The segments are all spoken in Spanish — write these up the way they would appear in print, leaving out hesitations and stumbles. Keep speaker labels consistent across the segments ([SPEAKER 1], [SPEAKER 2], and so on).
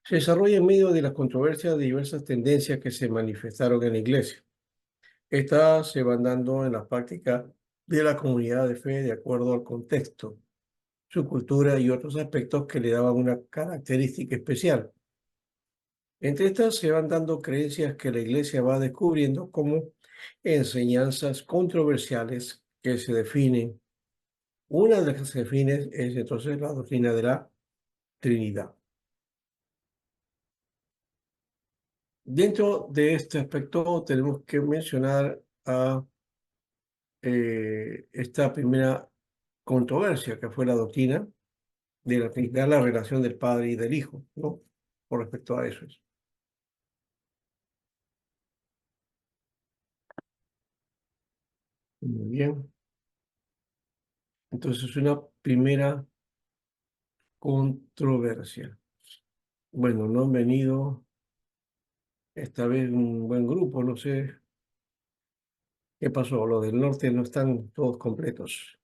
[SPEAKER 1] se desarrolla en medio de las controversias de diversas tendencias que se manifestaron en la Iglesia. Estas se van dando en la práctica de la comunidad de fe de acuerdo al contexto, su cultura y otros aspectos que le daban una característica especial. Entre estas se van dando creencias que la Iglesia va descubriendo como enseñanzas controversiales que se definen. Una de las que se define es entonces la doctrina de la Trinidad. Dentro de este aspecto tenemos que mencionar a esta primera controversia que fue la doctrina de la Trinidad, la relación del Padre y del Hijo, ¿no? Con respecto a eso. Muy bien. Entonces, una primera controversia. Bueno, no han venido esta vez un buen grupo, no sé qué pasó. Los del norte no están todos completos.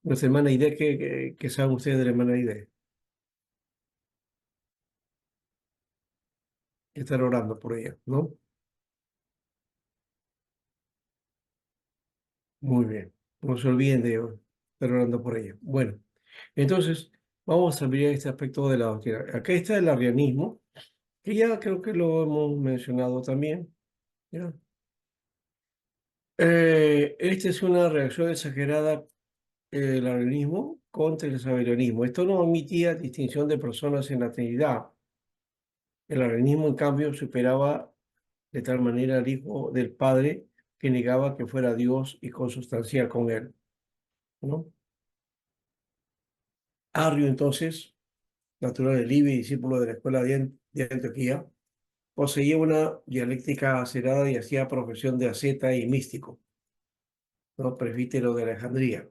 [SPEAKER 1] Nuestra hermana Aide, ¿qué saben ustedes de la hermana Aide? Estar orando por ella, ¿no? Muy bien. No se olviden de estar orando por ella. Bueno, entonces vamos a ver este aspecto de la doctrina. Acá está el arrianismo, que ya creo que lo hemos mencionado también, ¿ya? Esta es una reacción exagerada del arrianismo contra el sabelianismo. Esto no omitía distinción de personas en la Trinidad. El arrianismo, en cambio, superaba de tal manera al Hijo del Padre que negaba que fuera Dios y consustancial con él, ¿no? Arrio, entonces, natural de Libia y discípulo de la escuela de Antioquía, poseía una dialéctica acerada y hacía profesión de asceta y místico, ¿no? Presbítero de Alejandría.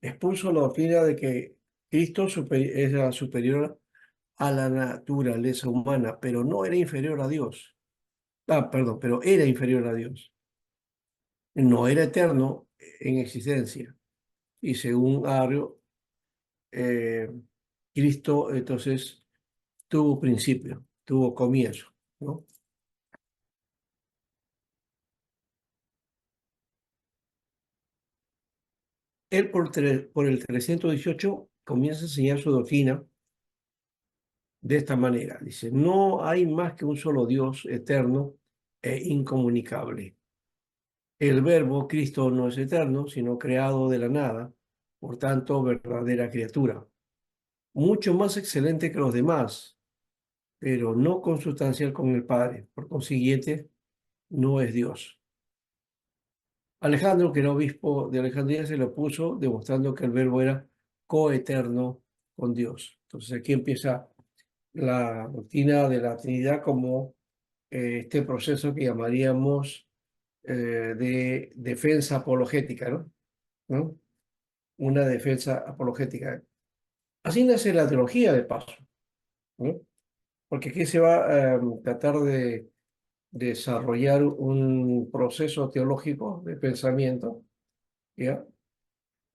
[SPEAKER 1] Expuso la doctrina de que Cristo era superior a la naturaleza humana, pero no era inferior a Dios. Ah, perdón, pero era inferior a Dios. No era eterno en existencia. Y según Arrio, eh, Cristo entonces tuvo principio, tuvo comienzo, ¿no? Él por el 318 comienza a enseñar su doctrina de esta manera. Dice, no hay más que un solo Dios eterno e incomunicable. El verbo Cristo no es eterno, sino creado de la nada, por tanto, verdadera criatura. Mucho más excelente que los demás, pero no consustancial con el Padre. Por consiguiente, no es Dios. Alejandro, que era obispo de Alejandría, se lo opuso, demostrando que el verbo era coeterno con Dios. Entonces aquí empieza la doctrina de la Trinidad como este proceso que llamaríamos de defensa apologética, ¿no? ¿No? Una defensa apologética. Así nace la teología de paso, ¿no? Porque aquí se va a tratar de desarrollar un proceso teológico de pensamiento, ¿ya?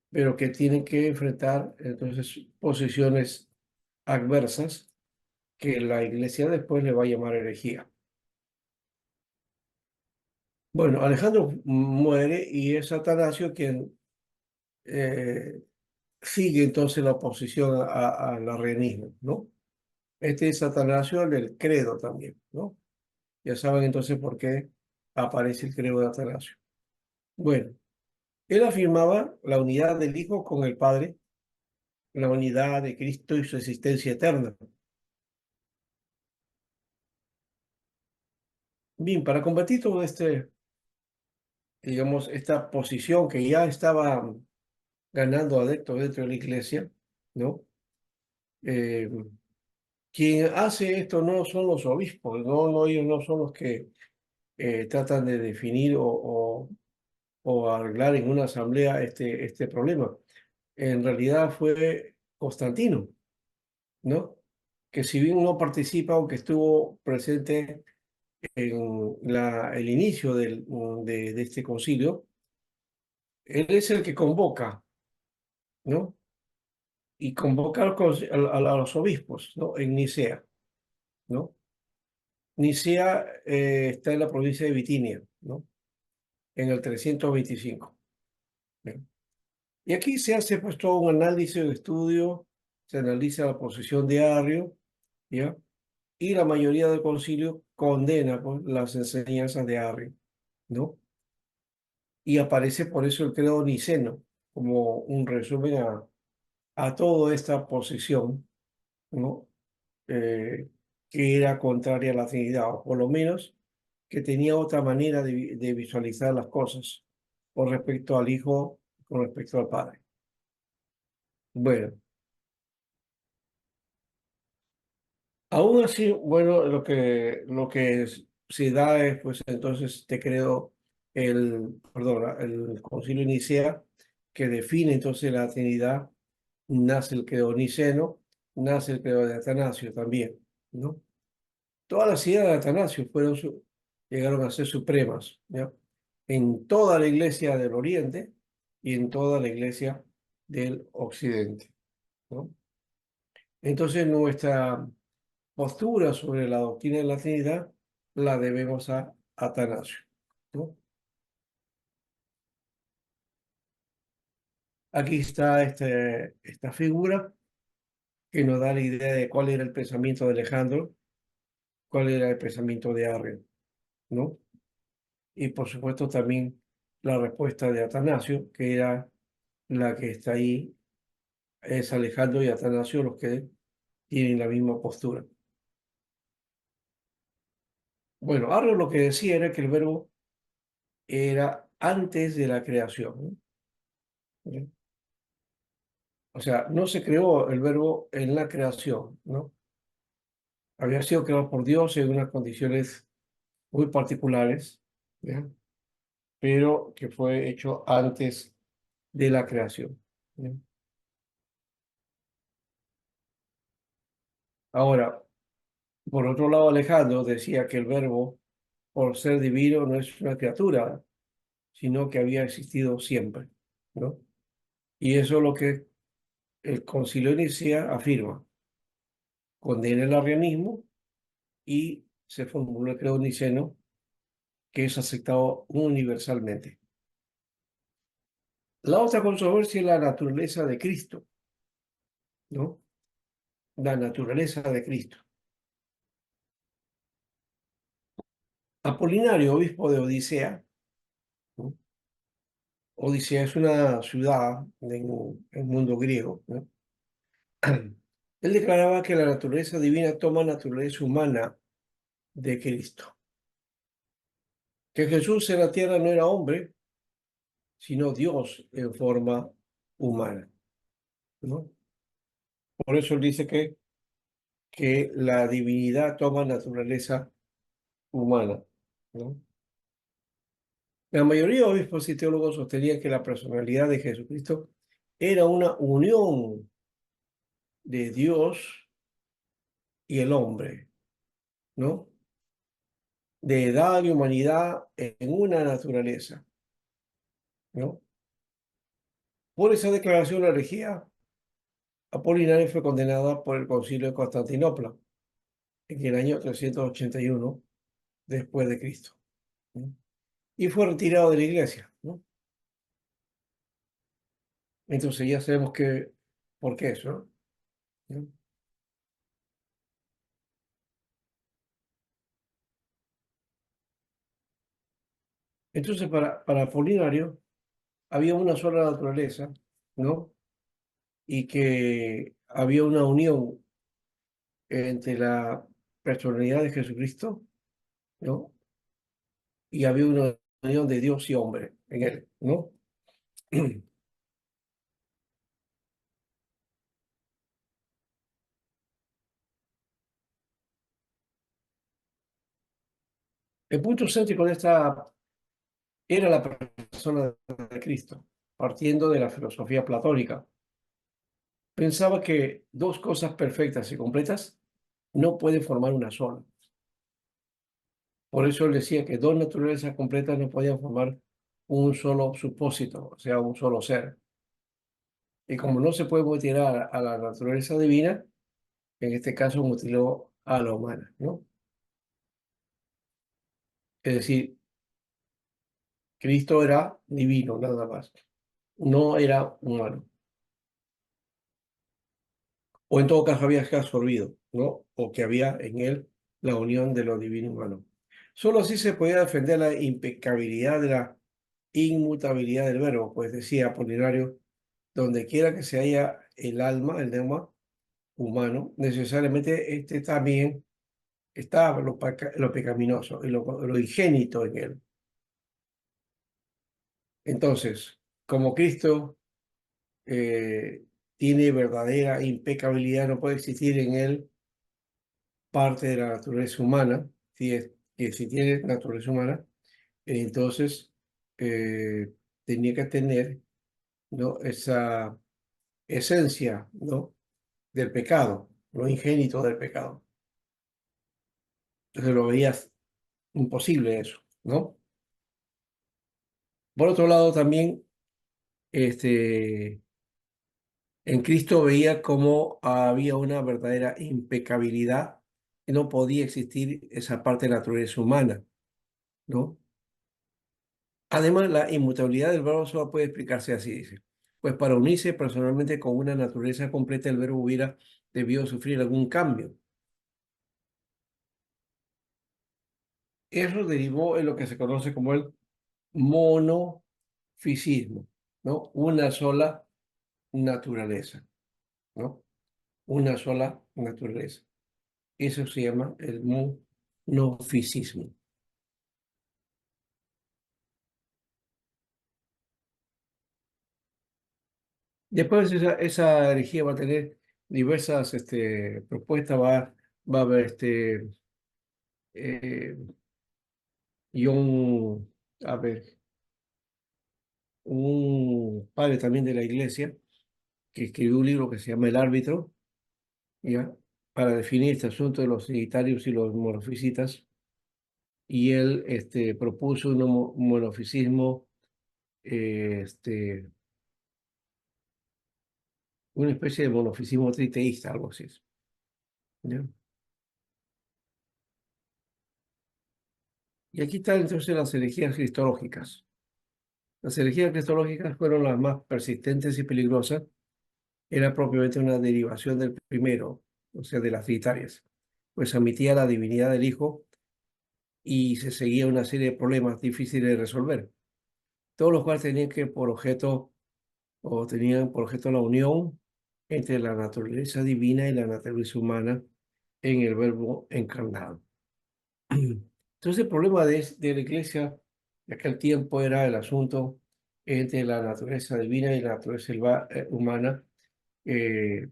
[SPEAKER 1] Pero que tienen que enfrentar entonces posiciones adversas que la iglesia después le va a llamar herejía. Bueno, Alejandro muere y es Atanasio quien eh, sigue entonces la oposición al arrianismo, ¿no? Este es Atanasio del credo también, ¿no? Ya saben entonces por qué aparece el credo de Atanasio. Bueno, él afirmaba la unidad del Hijo con el Padre, la unidad de Cristo y su existencia eterna. Bien, para combatir todo digamos, esta posición que ya estaba ganando adeptos dentro de la iglesia, ¿no? Eh, Quien hace esto no son los obispos, no, ellos no son los que tratan de definir o arreglar en una asamblea este problema. En realidad fue Constantino, ¿no? Que si bien no participa, aunque estuvo presente en el inicio de este concilio, él es el que convoca, ¿no? y convoca a los obispos, ¿no? En Nicea, ¿no? Nicea está en la provincia de Bitinia, ¿no? En el 325. Bien. Y aquí se hace pues todo un análisis, un estudio, se analiza la posición de Arrio, ¿ya? Y la mayoría del concilio condena pues, las enseñanzas de Arrio, ¿no? Y aparece por eso el credo niceno, como un resumen a toda esta posición, ¿no? Eh, que era contraria a la Trinidad, o por lo menos que tenía otra manera de visualizar las cosas con respecto al Hijo, con respecto al Padre. Bueno, aún así, bueno, se da es, pues entonces te creo perdón, el concilio Nicea, que define entonces la Trinidad, nace el credo niceno, nace el credo de Atanasio también, ¿no? Todas las ideas de Atanasio llegaron a ser supremas, ¿ya? En toda la iglesia del Oriente y en toda la iglesia del Occidente, ¿no? Entonces nuestra postura sobre la doctrina de la Trinidad la debemos a Atanasio, ¿no? Aquí está esta figura que nos da la idea de cuál era el pensamiento de Alejandro, cuál era el pensamiento de Arrio, ¿no? Y por supuesto también la respuesta de Atanasio, que era la que está ahí, es Alejandro y Atanasio los que tienen la misma postura. Bueno, Arrio lo que decía era que el verbo era antes de la creación, ¿no? O sea, no se creó el verbo en la creación, ¿no? Había sido creado por Dios en unas condiciones muy particulares, ¿ya? Pero que fue hecho antes de la creación, ¿ya? Ahora, por otro lado, Alejandro decía que el verbo, por ser divino, no es una criatura, sino que había existido siempre, ¿no? Y eso es lo que el Concilio de Nicea afirma, condena el arrianismo y se formula el credo niceno, que es aceptado universalmente. La otra controversia es la naturaleza de Cristo, ¿no? La naturaleza de Cristo. Apolinario, obispo de Odisea, ¿no? Odisea es una ciudad en el mundo griego, ¿no? Él declaraba que la naturaleza divina toma naturaleza humana de Cristo, que Jesús en la tierra no era hombre, sino Dios en forma humana, ¿no? Por eso él dice que la divinidad toma naturaleza humana, ¿no? La mayoría de obispos y teólogos sostenían que la personalidad de Jesucristo era una unión de Dios y el hombre, ¿no? De edad y humanidad en una naturaleza, ¿no? Por esa declaración, la herejía apolinaria fue condenada por el Concilio de Constantinopla en el año 381 después de Cristo, ¿no? Y fue retirado de la iglesia, ¿no? Entonces ya sabemos por qué eso, ¿no? Entonces para Apolinario había una sola naturaleza, ¿no? Y que había una unión entre la personalidad de Jesucristo, ¿no? Y había una unión de Dios y hombre en él, ¿no? El punto céntrico de esta era la persona de Cristo, partiendo de la filosofía platónica. Pensaba que dos cosas perfectas y completas no pueden formar una sola. Por eso él decía que dos naturalezas completas no podían formar un solo supósito, o sea, un solo ser. Y como no se puede mutilar a la naturaleza divina, en este caso mutiló a la humana, ¿no? Es decir, Cristo era divino, nada más. No era humano. O en todo caso había absorbido, ¿no? O que había en él la unión de lo divino y humano. Solo así se podía defender la impecabilidad de la inmutabilidad del verbo, pues decía Apolinario, donde quiera que se haya el alma, el neuma humano, necesariamente este también está lo pecaminoso y lo ingénito en él. Entonces, como Cristo tiene verdadera impecabilidad, no puede existir en él parte de la naturaleza humana, si, que si tiene naturaleza humana, entonces eh, tenía que tener, ¿no? Esa esencia, ¿no? Del pecado, lo ingénito del pecado. Entonces lo veías imposible eso, ¿no? Por otro lado, también este, en Cristo veía cómo había una verdadera impecabilidad, que no podía existir esa parte de la naturaleza humana, ¿no? Además, la inmutabilidad del verbo solo puede explicarse así, dice. Pues para unirse personalmente con una naturaleza completa, el verbo hubiera debido sufrir algún cambio. Eso derivó en lo que se conoce como el monofisismo, ¿no? Una sola naturaleza, ¿no? Una sola naturaleza. Eso se llama el monofisismo. Después esa herejía va a tener diversas propuestas, va a haber eh, a ver, un padre también de la iglesia que escribió un libro que se llama El Árbitro, ¿ya? Para definir este asunto de los trinitarios y los monofisitas, y él propuso un monofisismo, una especie de monofisismo triteísta, algo así, ¿ya? Y aquí están entonces las herejías cristológicas. Las herejías cristológicas fueron las más persistentes y peligrosas. Era propiamente una derivación del primero, o sea, de las trinitarias, pues admitía la divinidad del Hijo y se seguía una serie de problemas difíciles de resolver, todos los cuales tenían que por objeto o tenían por objeto la unión entre la naturaleza divina y la naturaleza humana en el Verbo encarnado. Entonces el problema de la iglesia de aquel tiempo era el asunto entre la naturaleza divina y la naturaleza humana eh,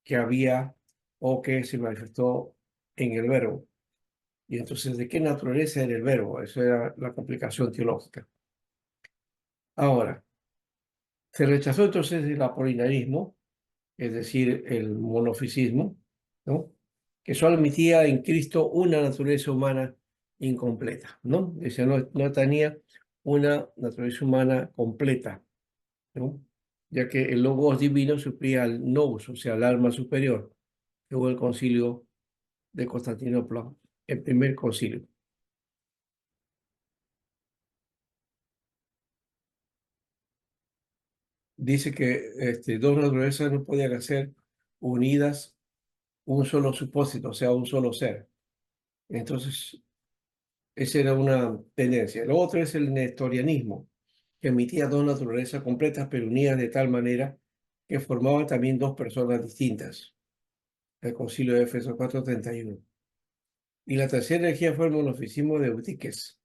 [SPEAKER 1] que había o que se manifestó en el Verbo. Y entonces, ¿de qué naturaleza era el Verbo? Esa era la complicación teológica. Ahora, se rechazó entonces el apolinarismo, es decir, el monofisismo, ¿no? Que solo admitía en Cristo una naturaleza humana incompleta, ¿no? Decía, no tenía una naturaleza humana completa, ¿no? Ya que el logos divino suplía al nous, o sea, al alma superior, según el concilio de Constantinopla, el primer concilio. Dice que dos naturalezas no podían ser unidas un solo supósito, o sea, un solo ser. Entonces, esa era una tendencia. Lo otro es el nestorianismo, que admitía dos naturalezas completas pero unidas de tal manera que formaban también dos personas distintas. El Concilio de Éfeso 4:31. Y la tercera herejía fue el monofisismo de Eutíquez,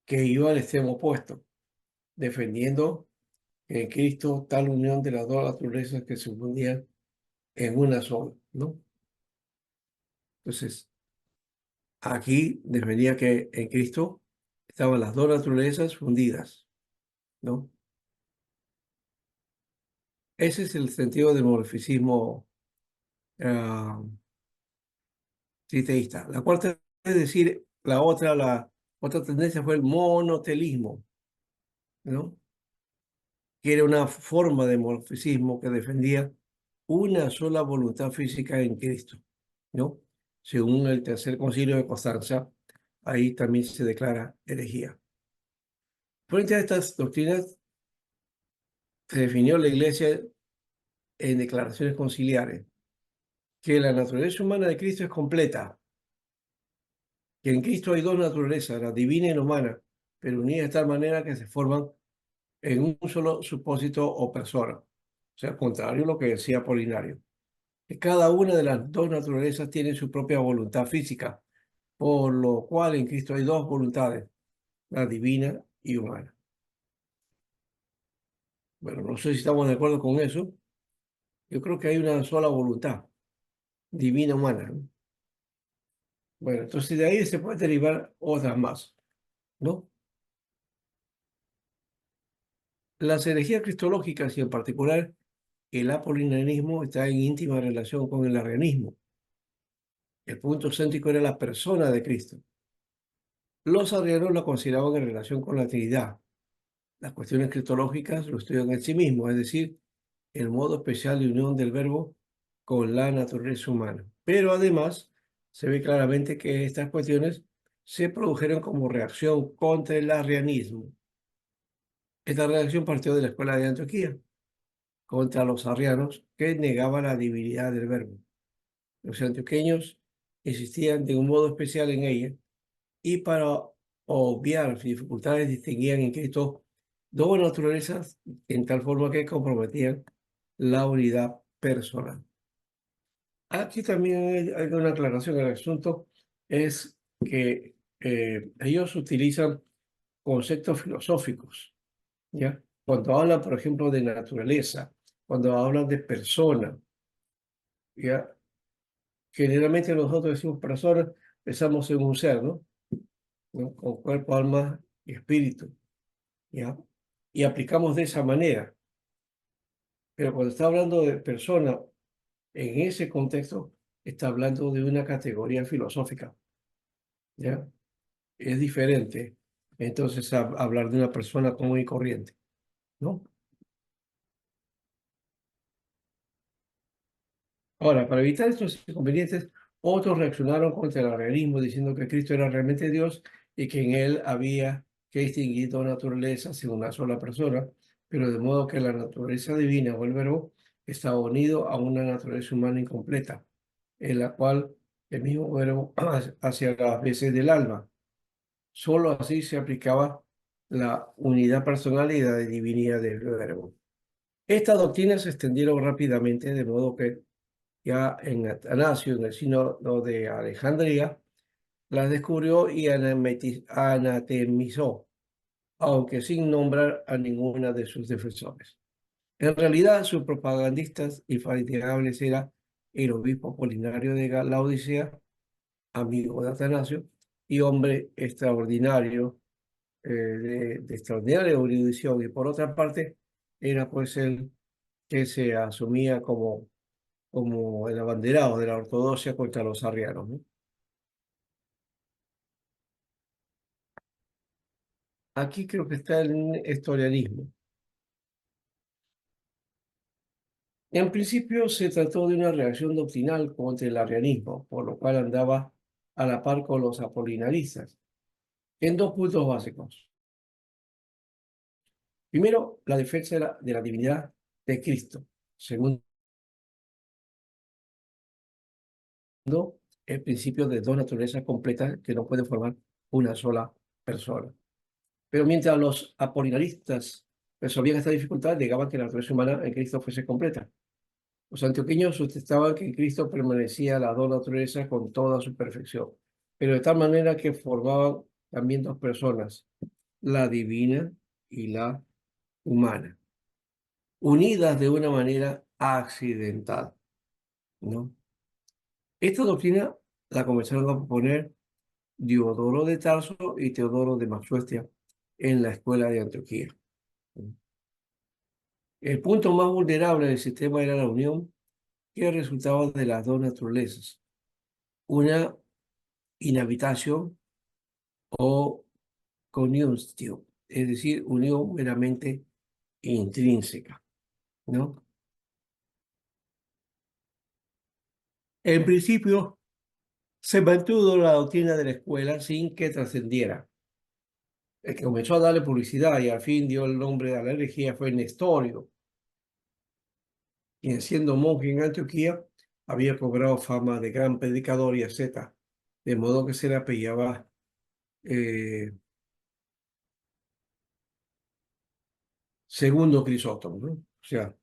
[SPEAKER 1] que iba al extremo opuesto, defendiendo en Cristo tal unión de las dos naturalezas que se unían en una sola, ¿no? Entonces, aquí defendía que en Cristo estaban las dos naturalezas fundidas, ¿no? Ese es el sentido del morficismo ah, triteísta. La cuarta, es decir, la otra tendencia fue el monotelismo, ¿no? que era una forma de morfisismo que defendía una sola voluntad física en Cristo, ¿no? Según el Tercer Concilio de Constanza, ahí también se declara herejía. Frente a estas doctrinas, se definió la Iglesia en declaraciones conciliares, que la naturaleza humana de Cristo es completa, que en Cristo hay dos naturalezas, la divina y la humana, pero unidas de tal manera que se forman en un solo supósito o persona. O sea, al contrario a lo que decía Apolinario, que cada una de las dos naturalezas tiene su propia voluntad física, por lo cual en Cristo hay dos voluntades, la divina y humana. Bueno, no sé si estamos de acuerdo con eso. Yo creo que hay una sola voluntad, divina humana, ¿no? Bueno, entonces de ahí se puede derivar otras más, ¿no? Las herejías cristológicas y en particular el apolinarismo está en íntima relación con el arrianismo. El punto céntrico era la persona de Cristo. Los arrianos lo consideraban en relación con la Trinidad. Las cuestiones cristológicas lo estudian en sí mismo, es decir, el modo especial de unión del verbo con la naturaleza humana. Pero además se ve claramente que estas cuestiones se produjeron como reacción contra el arrianismo. Esta reacción partió de la escuela de Antioquía contra los arrianos que negaban la divinidad del verbo. Los antioqueños insistían de un modo especial en ella y para obviar las dificultades distinguían en Cristo dos naturalezas en tal forma que comprometían la unidad personal. Aquí también hay una aclaración al asunto, es que ellos utilizan conceptos filosóficos, ¿ya? Cuando hablan, por ejemplo, de naturaleza, cuando hablan de persona, ¿ya? Generalmente nosotros decimos persona, pensamos en un ser, ¿no? ¿No? Con cuerpo, alma y espíritu, ¿ya? Y aplicamos de esa manera. Pero cuando está hablando de persona, en ese contexto, está hablando de una categoría filosófica, ¿ya? Es diferente, entonces, hablar de una persona común y corriente, ¿no? Ahora, para evitar estos inconvenientes, otros reaccionaron contra el arrianismo diciendo que Cristo era realmente Dios y que en él había que distinguir dos naturalezas en una sola persona, pero de modo que la naturaleza divina o el verbo estaba unido a una naturaleza humana incompleta, en la cual el mismo verbo hacia las veces del alma. Solo así se aplicaba la unidad personal y la divinidad del verbo. Estas doctrinas se extendieron rápidamente, de modo que ya en Atanasio, en el sínodo de Alejandría, las descubrió y anatemizó, aunque sin nombrar a ninguna de sus defensores. En realidad, sus propagandistas infatigables era el obispo Apolinario de Laodicea, amigo de Atanasio, y hombre extraordinario, de extraordinaria erudición, y por otra parte, era pues el que se asumía como el abanderado de la ortodoxia contra los arrianos, ¿no? Aquí creo que está el historianismo. En principio se trató de una reacción doctrinal contra el arrianismo, por lo cual andaba a la par con los apolinaristas, en dos puntos básicos. Primero, la defensa de la divinidad de Cristo. Segundo, el principio de dos naturalezas completas que no pueden formar una sola persona. Pero mientras los apolinaristas resolvían esta dificultad, negaban que la naturaleza humana en Cristo fuese completa. Los antioqueños sustentaban que en Cristo permanecía la dos naturalezas con toda su perfección, pero de tal manera que formaban también dos personas, la divina y la humana, unidas de una manera accidental, ¿no? Esta doctrina la comenzaron a proponer Diodoro de Tarso y Teodoro de Maxuestia en la escuela de Antioquía. El punto más vulnerable del sistema era la unión que resultaba de las dos naturalezas, una inhabitación o conjunción, es decir, unión meramente intrínseca, ¿no? En principio, se mantuvo la doctrina de la escuela sin que trascendiera. El que comenzó a darle publicidad y al fin dio el nombre a la herejía fue Nestorio, quien siendo monje en Antioquía había cobrado fama de gran predicador y asceta, de modo que se le apellidaba eh, Segundo Crisóstomo, ¿no? O sea,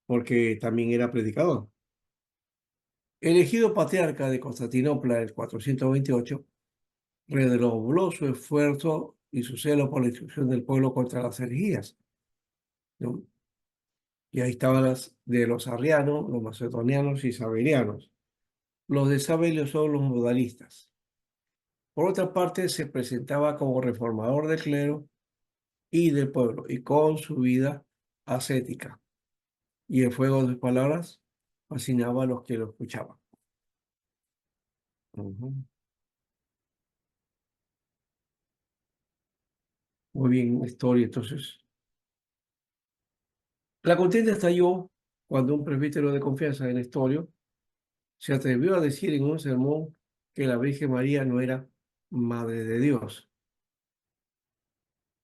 [SPEAKER 1] porque también era predicador. Elegido patriarca de Constantinopla en el 428, redobló su esfuerzo y su celo por la instrucción del pueblo contra las herejías, ¿no? Y ahí estaban las de los arrianos, los macedonianos y sabelianos. Los de Sabelio son los modalistas. Por otra parte, se presentaba como reformador del clero y del pueblo, y con su vida ascética. Y el fuego de sus palabras fascinaba a los que lo escuchaban. Ujú. Muy bien, historia. Entonces, la contienda estalló cuando un presbítero de confianza en Nestorio se atrevió a decir en un sermón que la Virgen María no era Madre de Dios.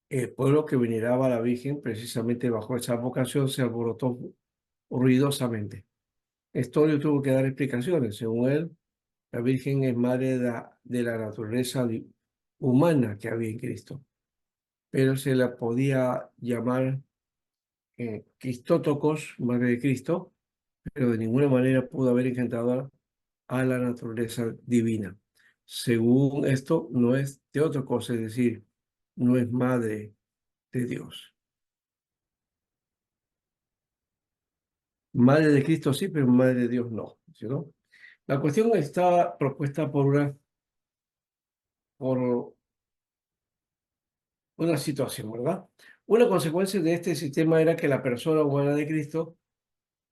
[SPEAKER 1] El pueblo que veneraba a la Virgen, precisamente bajo esa vocación, se alborotó ruidosamente. Nestorio tuvo que dar explicaciones. Según él, la Virgen es madre de la naturaleza humana que había en Cristo, pero se la podía llamar Cristotokos, madre de Cristo, pero de ninguna manera pudo haber engendrado a la naturaleza divina. Según esto, no es Teotokos, es decir, no es madre de Dios. Madre de Cristo sí, pero madre de Dios no, ¿sí, no? La cuestión está propuesta por una situación, ¿verdad? Una consecuencia de este sistema era que la persona humana de Cristo,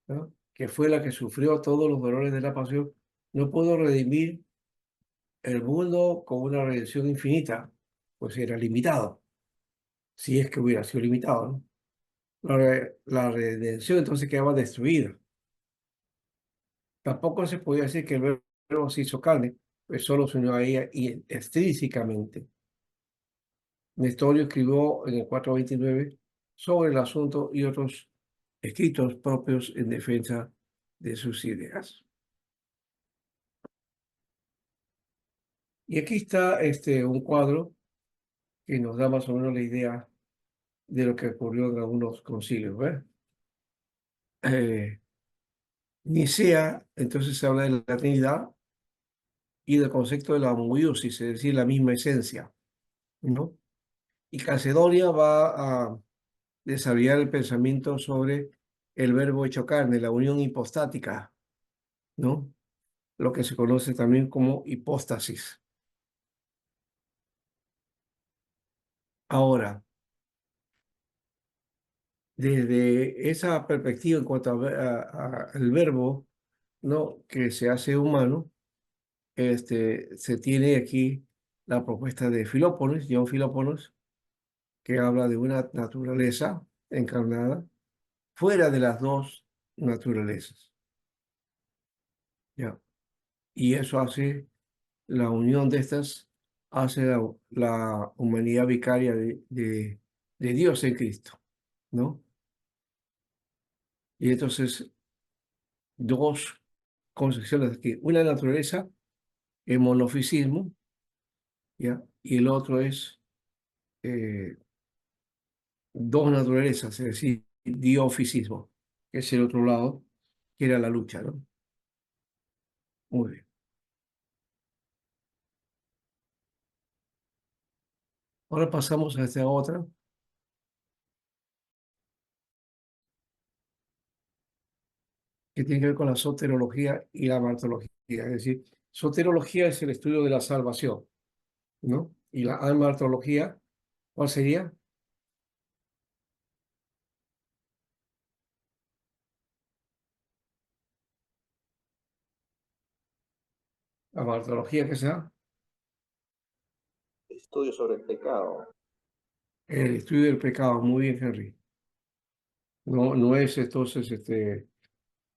[SPEAKER 1] ¿no?, que fue la que sufrió todos los dolores de la pasión, no pudo redimir el mundo con una redención infinita, pues era limitado, si es que hubiera sido limitado, ¿no? La redención entonces quedaba destruida. Tampoco se podía decir que el verbo se hizo carne, pues solo se unió a ella y extrínsecamente. Nestorio escribió en el 429 sobre el asunto y otros escritos propios en defensa de sus ideas. Y aquí está un cuadro que nos da más o menos la idea de lo que ocurrió en algunos concilios, ¿ves? Eh, Nicea, entonces se habla de la Trinidad y del concepto de la homoiosis, es decir, la misma esencia, ¿no? Y Calcedonia va a desarrollar el pensamiento sobre el verbo hecho carne, la unión hipostática, ¿no? Lo que se conoce también como hipóstasis. Ahora, desde esa perspectiva en cuanto al verbo, ¿no?, que se hace humano, se tiene aquí la propuesta de Filópolis, John Filópolis, que habla de una naturaleza encarnada fuera de las dos naturalezas, ¿ya? Y eso hace la unión de estas, hace la humanidad vicaria de Dios en Cristo, ¿no? Y entonces, dos concepciones aquí. Una naturaleza, el monofisismo, ¿ya? Y el otro es eh, dos naturalezas, es decir, diofisismo, que es el otro lado, que era la lucha, ¿no? Muy bien. Ahora pasamos a esta otra, que tiene que ver con la soterología y la martología. Es decir, soterología es el estudio de la salvación, ¿no? Y la amartología, ¿cuál sería? La martología que sea
[SPEAKER 2] Estudio sobre el pecado.
[SPEAKER 1] el estudio del pecado. Muy bien, Henry. No, no es entonces,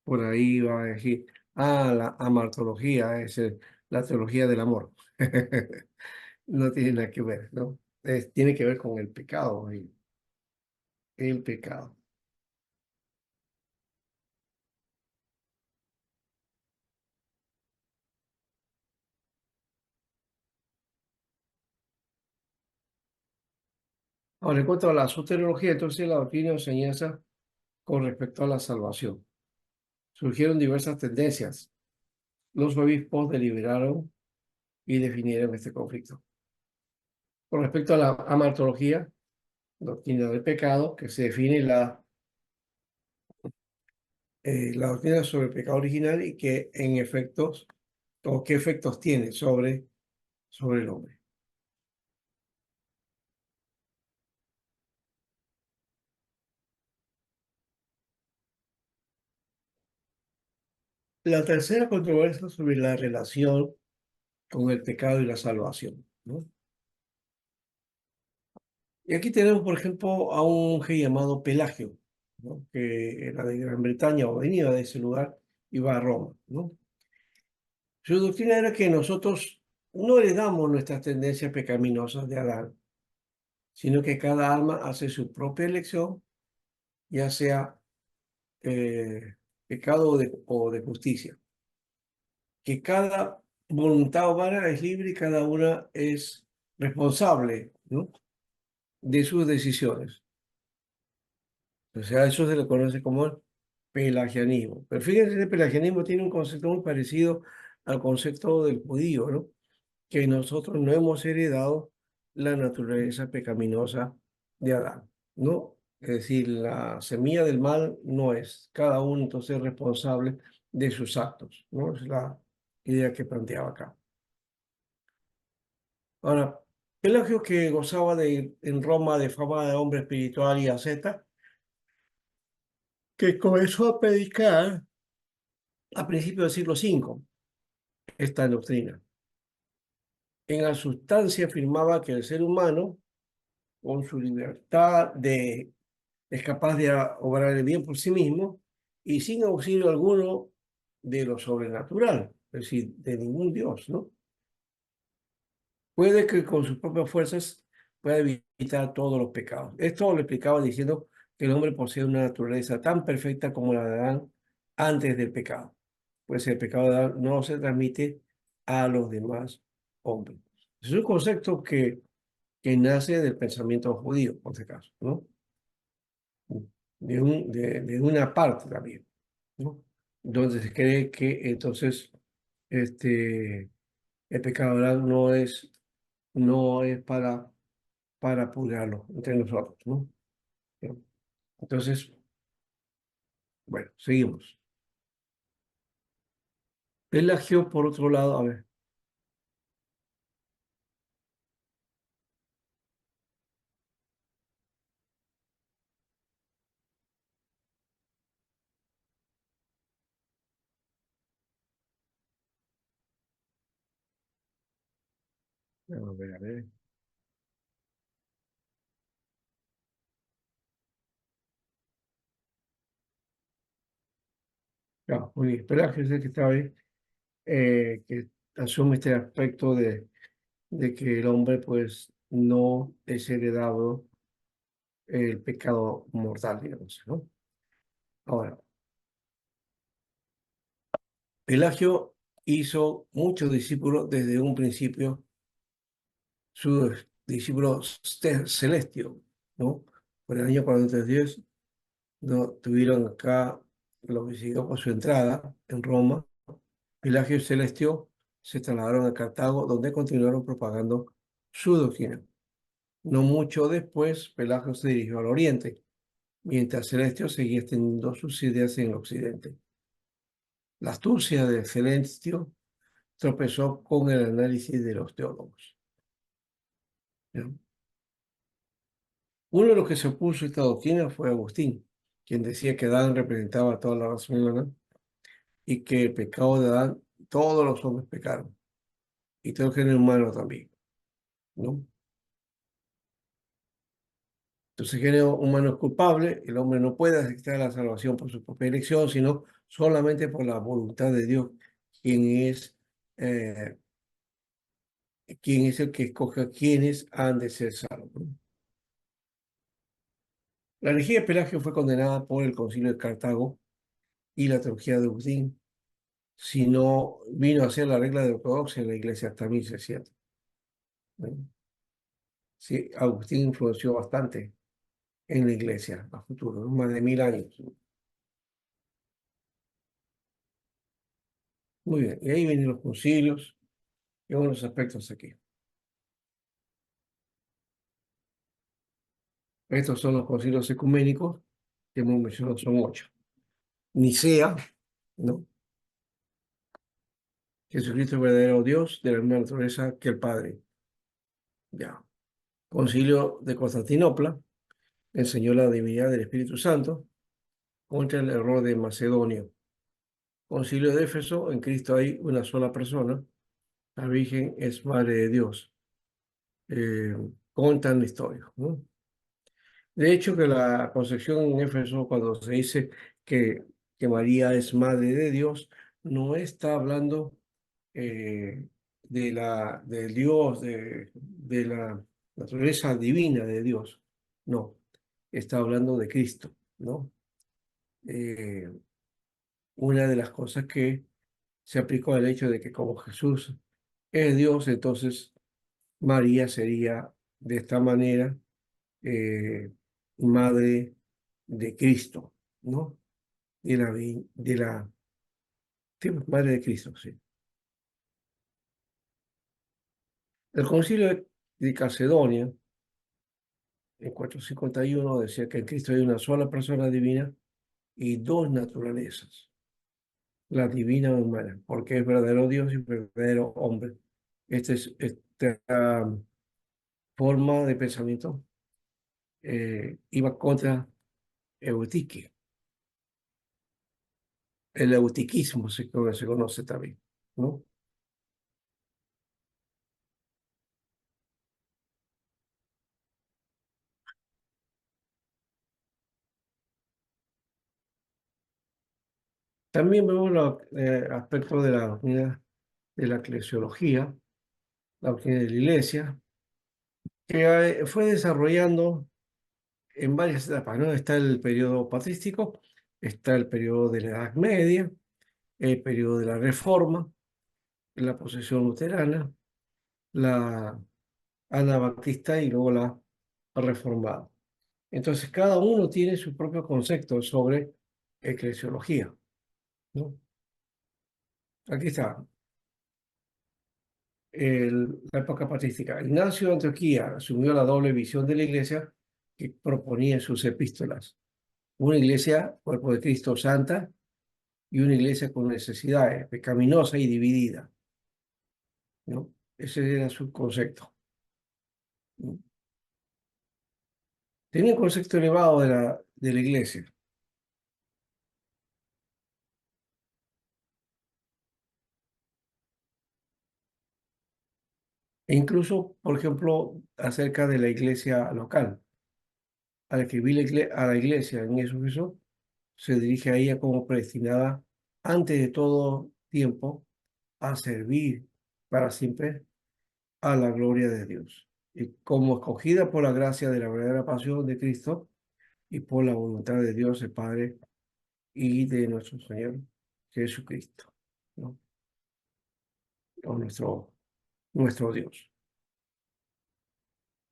[SPEAKER 1] por ahí va a decir, la amartología es la teología del amor. No tiene nada que ver, ¿no? Tiene que ver con el pecado, el pecado. Ahora, en cuanto a la soteriología, entonces la doctrina o enseñanza con respecto a la salvación. Surgieron diversas tendencias. Los obispos deliberaron y definieron este conflicto. Con respecto a la amartología, doctrina del pecado, que se define la doctrina sobre el pecado original y que en efectos, o qué efectos tiene sobre el hombre. La tercera controversia sobre la relación con el pecado y la salvación, ¿no? Y aquí tenemos, por ejemplo, a un monje llamado Pelagio, ¿no? Que era de Gran Bretaña o venía de ese lugar, iba a Roma, ¿no? Su doctrina era que nosotros no heredamos nuestras tendencias pecaminosas de Adán, sino que cada alma hace su propia elección, ya sea pecado o de justicia. Que cada voluntad humana es libre y cada una es responsable, ¿no? De sus decisiones. O sea, eso se le conoce como el pelagianismo. Pero fíjense, el pelagianismo tiene un concepto muy parecido al concepto del judío, ¿no? Que nosotros no hemos heredado la naturaleza pecaminosa de Adán, ¿no? Es decir, la semilla del mal no es. Cada uno entonces es responsable de sus actos, ¿no? Es la idea que planteaba acá. Ahora, Pelagio, que gozaba en Roma de fama de hombre espiritual y asceta, que comenzó a predicar a principios del siglo V esta doctrina. En la sustancia afirmaba que el ser humano, con su libertad es capaz de obrar el bien por sí mismo y sin auxilio alguno de lo sobrenatural, es decir, de ningún Dios, ¿no? Puede que con sus propias fuerzas pueda evitar todos los pecados. Esto lo explicaba diciendo que el hombre posee una naturaleza tan perfecta como la de Adán antes del pecado, pues el pecado de Adán no se transmite a los demás hombres. Es un concepto que nace del pensamiento judío, por este caso, ¿no? De una parte también, ¿no? Donde se cree que entonces este, el pecado de Adán no es para apurarlo entre nosotros, ¿no? Bien. Entonces, bueno, seguimos. Pelagio, por otro lado, a ver, a ver. Ya, muy bien. Pelagio es el que está ahí, que asume este aspecto de que el hombre, pues, no es heredado el pecado mortal, digamos, ¿no? Ahora, Pelagio hizo muchos discípulos desde un principio, sus discípulos Celestio, ¿no? Por el año 410 no tuvieron acá lo que siguió con su entrada en Roma. Pelagio y Celestio se trasladaron a Cartago, donde continuaron propagando su doctrina. No mucho después, Pelagio se dirigió al oriente, mientras Celestio seguía extendiendo sus ideas en el occidente. La astucia de Celestio tropezó con el análisis de los teólogos, ¿no? Uno de los que se opuso a esta doctrina fue Agustín, quien decía que Adán representaba toda la raza humana y que el pecado de Adán, todos los hombres pecaron, y todo el género humano también, ¿no? Entonces, el género humano es culpable, el hombre no puede aceptar la salvación por su propia elección, sino solamente por la voluntad de Dios, quien es, eh, quien es el que escoge a quienes han de ser salvos, ¿no? La herejía de Pelagio fue condenada por el Concilio de Cartago y la teología de Agustín, si no vino a ser la regla de ortodoxia en la iglesia hasta 1600, ¿no? Sí, Agustín influenció bastante en la iglesia a futuro, ¿no? Más de 1000 años. Muy bien, y ahí vienen los concilios y algunos aspectos aquí. Estos son los concilios ecuménicos que hemos mencionado, son 8. Nicea, ¿no? Jesucristo es verdadero Dios de la misma naturaleza que el Padre. Ya. Concilio de Constantinopla enseñó la divinidad del Espíritu Santo contra el error de Macedonio. Concilio de Éfeso, en Cristo hay una sola persona, la Virgen es Madre de Dios. Cuentan la historia, ¿no? De hecho, que la concepción en Éfeso, cuando se dice que, que María es Madre de Dios, no está hablando del Dios, de la naturaleza divina de Dios. No, está hablando de Cristo, ¿no? Eh, una de las cosas que se aplicó al hecho de que como Jesús es Dios, entonces María sería de esta manera eh, madre de Cristo, ¿no? Sí, madre de Cristo, sí. El concilio de Calcedonia, en 451, decía que en Cristo hay una sola persona divina y dos naturalezas, la divina y humana, porque es verdadero Dios y verdadero hombre. Esta forma de pensamiento iba contra Eutique. El eutiquismo se conoce también, ¿no? También vemos los aspectos de la doctrina de la eclesiología, la doctrina de la iglesia, que fue desarrollando en varias etapas, ¿no? Está el periodo patrístico, está el periodo de la Edad Media, el periodo de la Reforma, la posesión luterana, la anabaptista y luego la reformada. Entonces, cada uno tiene su propio concepto sobre eclesiología, ¿no? Aquí está, la época patrística. Ignacio de Antioquía asumió la doble visión de la iglesia que proponía en sus epístolas. Una iglesia, cuerpo de Cristo, santa, y una iglesia con necesidades, pecaminosa y dividida, ¿no? Ese era su concepto, ¿no? Tenía un concepto elevado de la iglesia. E incluso, por ejemplo, acerca de la iglesia local. Al escribir a la iglesia en Éfeso, se dirige a ella como predestinada antes de todo tiempo a servir para siempre a la gloria de Dios. Y como escogida por la gracia de la verdadera pasión de Cristo y por la voluntad de Dios el Padre y de nuestro Señor Jesucristo, ¿no? O nuestro Dios.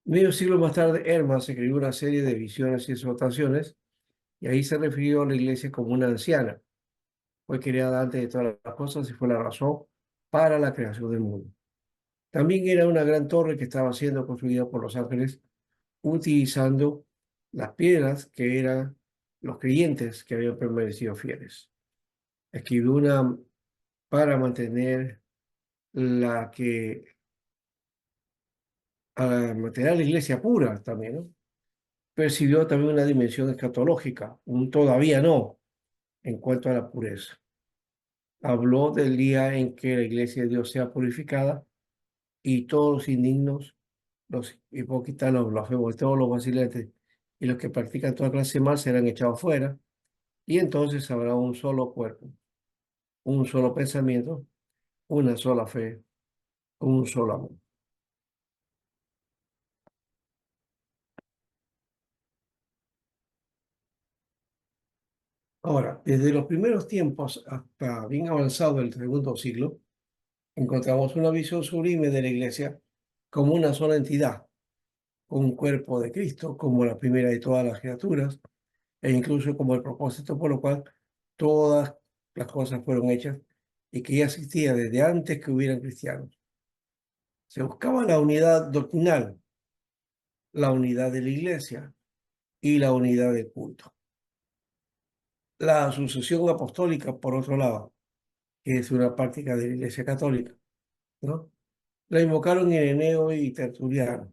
[SPEAKER 1] Medio siglo más tarde, Hermas escribió una serie de visiones y exhortaciones, y ahí se refirió a la iglesia como una anciana. Fue creada antes de todas las cosas y fue la razón para la creación del mundo. También era una gran torre que estaba siendo construida por los ángeles utilizando las piedras que eran los creyentes que habían permanecido fieles. Escribió una para mantener a mantener a la iglesia pura también, ¿no? Percibió también una dimensión escatológica, un todavía no, en cuanto a la pureza. Habló del día en que la iglesia de Dios sea purificada y todos los indignos, los hipócritas, los blasfemos, todos los vacilantes y los que practican toda clase de mal serán echados fuera, y entonces habrá un solo cuerpo, un solo pensamiento, una sola fe, un solo amor. Ahora, desde los primeros tiempos hasta bien avanzado el segundo siglo, encontramos una visión sublime de la Iglesia como una sola entidad, con un cuerpo de Cristo, como la primera de todas las criaturas, e incluso como el propósito por lo cual todas las cosas fueron hechas y que ya existía desde antes que hubieran cristianos. Se buscaba la unidad doctrinal, la unidad de la Iglesia y la unidad del culto. La sucesión apostólica, por otro lado, que es una práctica de la Iglesia Católica, ¿no? La invocaron Ireneo y Tertuliano,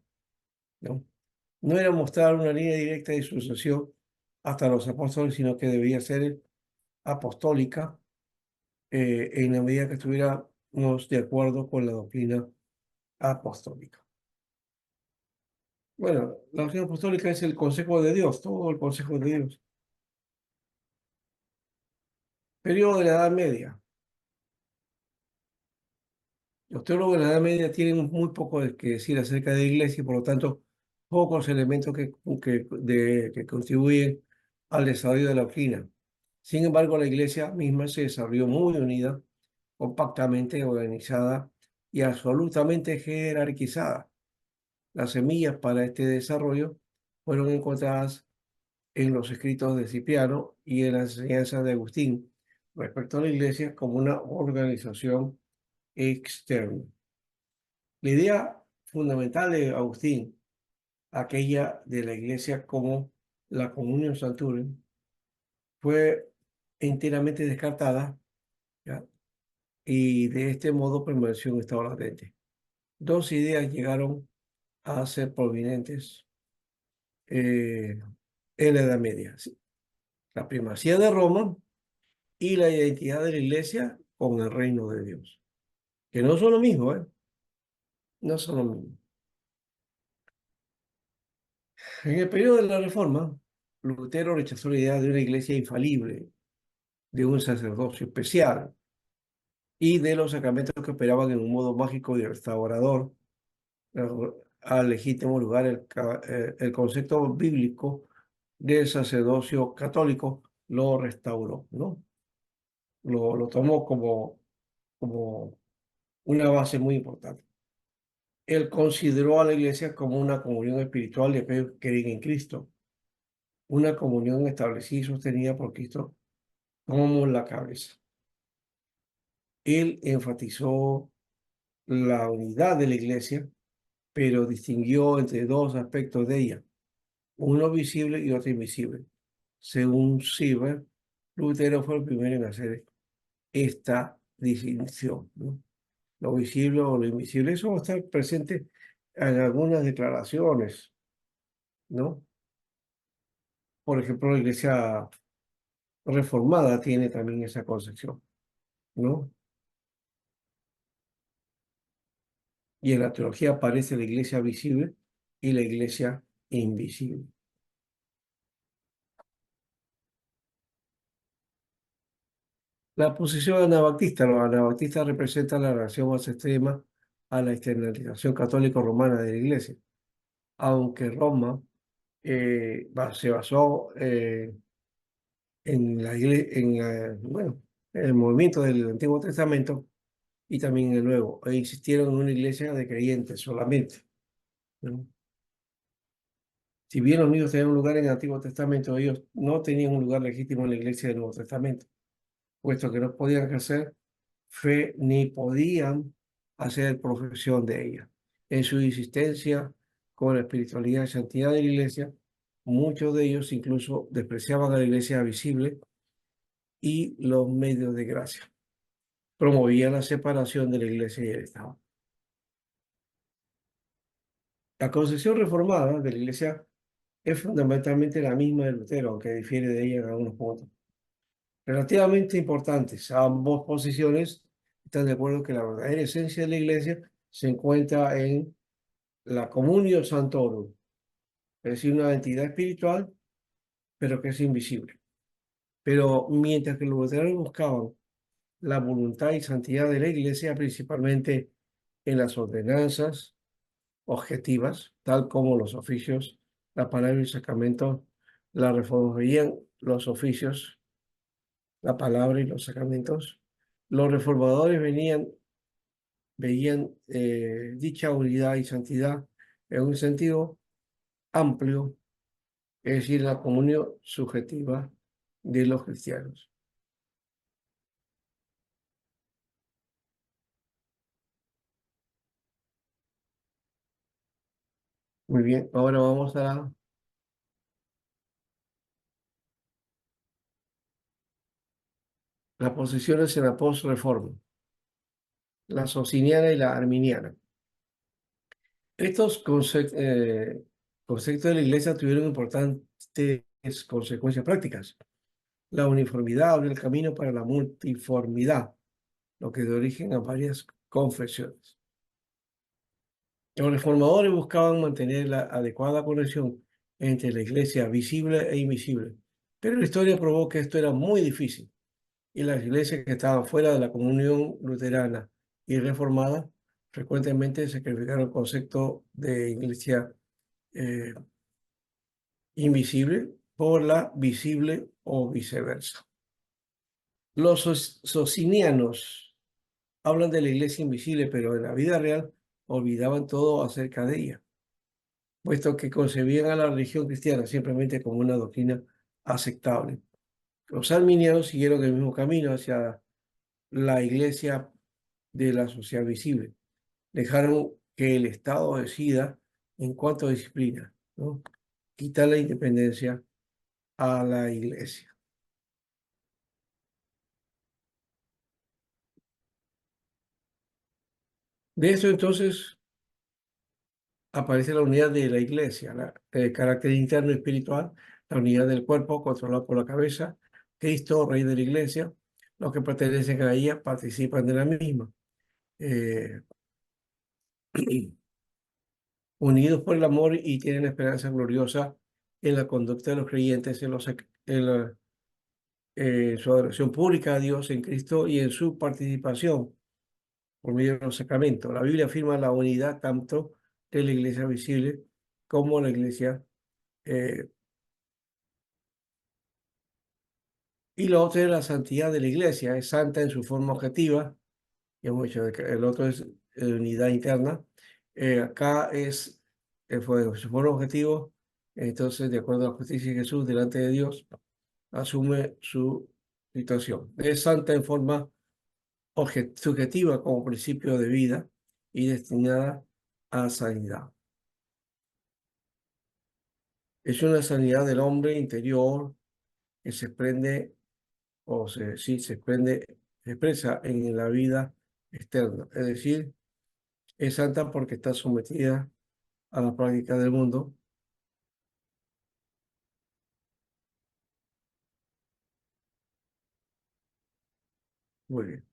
[SPEAKER 1] ¿no? No era mostrar una línea directa de sucesión hasta los apóstoles, sino que debía ser apostólica en la medida que estuviéramos de acuerdo con la doctrina apostólica. Bueno, la doctrina apostólica es el consejo de Dios, todo el consejo de Dios. Periodo de la Edad Media. Los teólogos de la Edad Media tienen muy poco que decir acerca de la Iglesia y por lo tanto pocos elementos que contribuyen al desarrollo de la doctrina. Sin embargo, la Iglesia misma se desarrolló muy unida, compactamente organizada y absolutamente jerarquizada. Las semillas para este desarrollo fueron encontradas en los escritos de Cipriano y en las enseñanzas de Agustín respecto a la Iglesia como una organización externa. La idea fundamental de Agustín, aquella de la Iglesia como la comunión santurum, fue enteramente descartada, ¿ya? Y de este modo permaneció en estado latente. Dos ideas llegaron a ser prominentes eh, en la Edad Media: ¿sí? La primacía de Roma y la identidad de la Iglesia con el reino de Dios, que no son lo mismo, ¿eh? No son lo mismo. En el periodo de la Reforma, Lutero rechazó la idea de una iglesia infalible, de un sacerdocio especial y de los sacramentos que operaban en un modo mágico y restaurador eh, al legítimo lugar. El concepto bíblico del sacerdocio católico lo restauró, ¿no? Lo tomó como una base muy importante. Él consideró a la iglesia como una comunión espiritual de aquellos que creen en Cristo, una comunión establecida y sostenida por Cristo como la cabeza. Él enfatizó la unidad de la iglesia, pero distinguió entre dos aspectos de ella, uno visible y otro invisible. Según Silver, Lutero fue el primero en hacer esta distinción, ¿no? Lo visible o lo invisible. Eso va a estar presente en algunas declaraciones, ¿no? Por ejemplo, la iglesia reformada tiene también esa concepción, ¿no? Y en la teología aparece la iglesia visible y la iglesia invisible. La posición anabaptista. Los anabaptistas representan la reacción más extrema a la externalización católico-romana de la iglesia, aunque Roma se basó bueno, en el movimiento del Antiguo Testamento y también en el Nuevo, e insistieron en una iglesia de creyentes solamente, ¿no? Si bien los niños tenían un lugar en el Antiguo Testamento, ellos no tenían un lugar legítimo en la iglesia del Nuevo Testamento, puesto que no podían ejercer fe ni podían hacer profesión de ella. En su insistencia con la espiritualidad y santidad de la iglesia, muchos de ellos incluso despreciaban a la iglesia visible y los medios de gracia. Promovían la separación de la iglesia y el Estado. La concepción reformada de la iglesia es fundamentalmente la misma de Lutero, aunque difiere de ella en algunos puntos relativamente importantes. Ambas posiciones están de acuerdo que la verdadera esencia de la iglesia se encuentra en la Communio Sanctorum, es decir, una entidad espiritual, pero que es invisible. Pero mientras que los luteranos buscaban la voluntad y santidad de la Iglesia, principalmente en las ordenanzas objetivas, tal como los oficios, la palabra y el sacramento, la reforma veían los oficios, la palabra y los sacramentos. Los reformadores veían dicha unidad y santidad en un sentido amplio, es decir, la comunión subjetiva de los cristianos. Muy bien, ahora vamos a las posiciones en la post-reforma, la sociniana y la arminiana. Estos conceptos de la Iglesia tuvieron importantes consecuencias prácticas. La uniformidad abrió el camino para la multiformidad, lo que dio origen a varias confesiones. Los reformadores buscaban mantener la adecuada conexión entre la Iglesia visible e invisible, pero la historia probó que esto era muy difícil y las iglesias que estaban fuera de la comunión luterana y reformada frecuentemente sacrificaron el concepto de iglesia eh, invisible por la visible o viceversa. Los socinianos hablan de la iglesia invisible, pero en la vida real olvidaban todo acerca de ella, puesto que concebían a la religión cristiana simplemente como una doctrina aceptable. Los arminianos siguieron el mismo camino hacia la iglesia de la sociedad visible. Dejaron que el Estado decida en cuanto a disciplina, ¿no? Quitar la independencia a la iglesia. De esto entonces aparece la unidad de la iglesia, el carácter interno y espiritual, la unidad del cuerpo controlado por la cabeza, Cristo, Rey de la iglesia, los que pertenecen a ella participan de la misma. Eh, unidos por el amor y tienen la esperanza gloriosa en la conducta de los creyentes, en su adoración pública a Dios en Cristo y en su participación por medio de los sacramentos. La Biblia afirma la unidad tanto de la iglesia visible como la iglesia. eh, y lo otro es la santidad de la iglesia, es santa en su forma objetiva, y hemos dicho que el otro es unidad interna. Acá es su forma objetivo, entonces, de acuerdo a la justicia de Jesús delante de Dios, asume su situación. Es santa en forma subjetiva como principio de vida y destinada a sanidad. Es una sanidad del hombre interior que se prende sí, se expresa en la vida externa. Es decir, es santa porque está sometida a la práctica del mundo. Muy bien.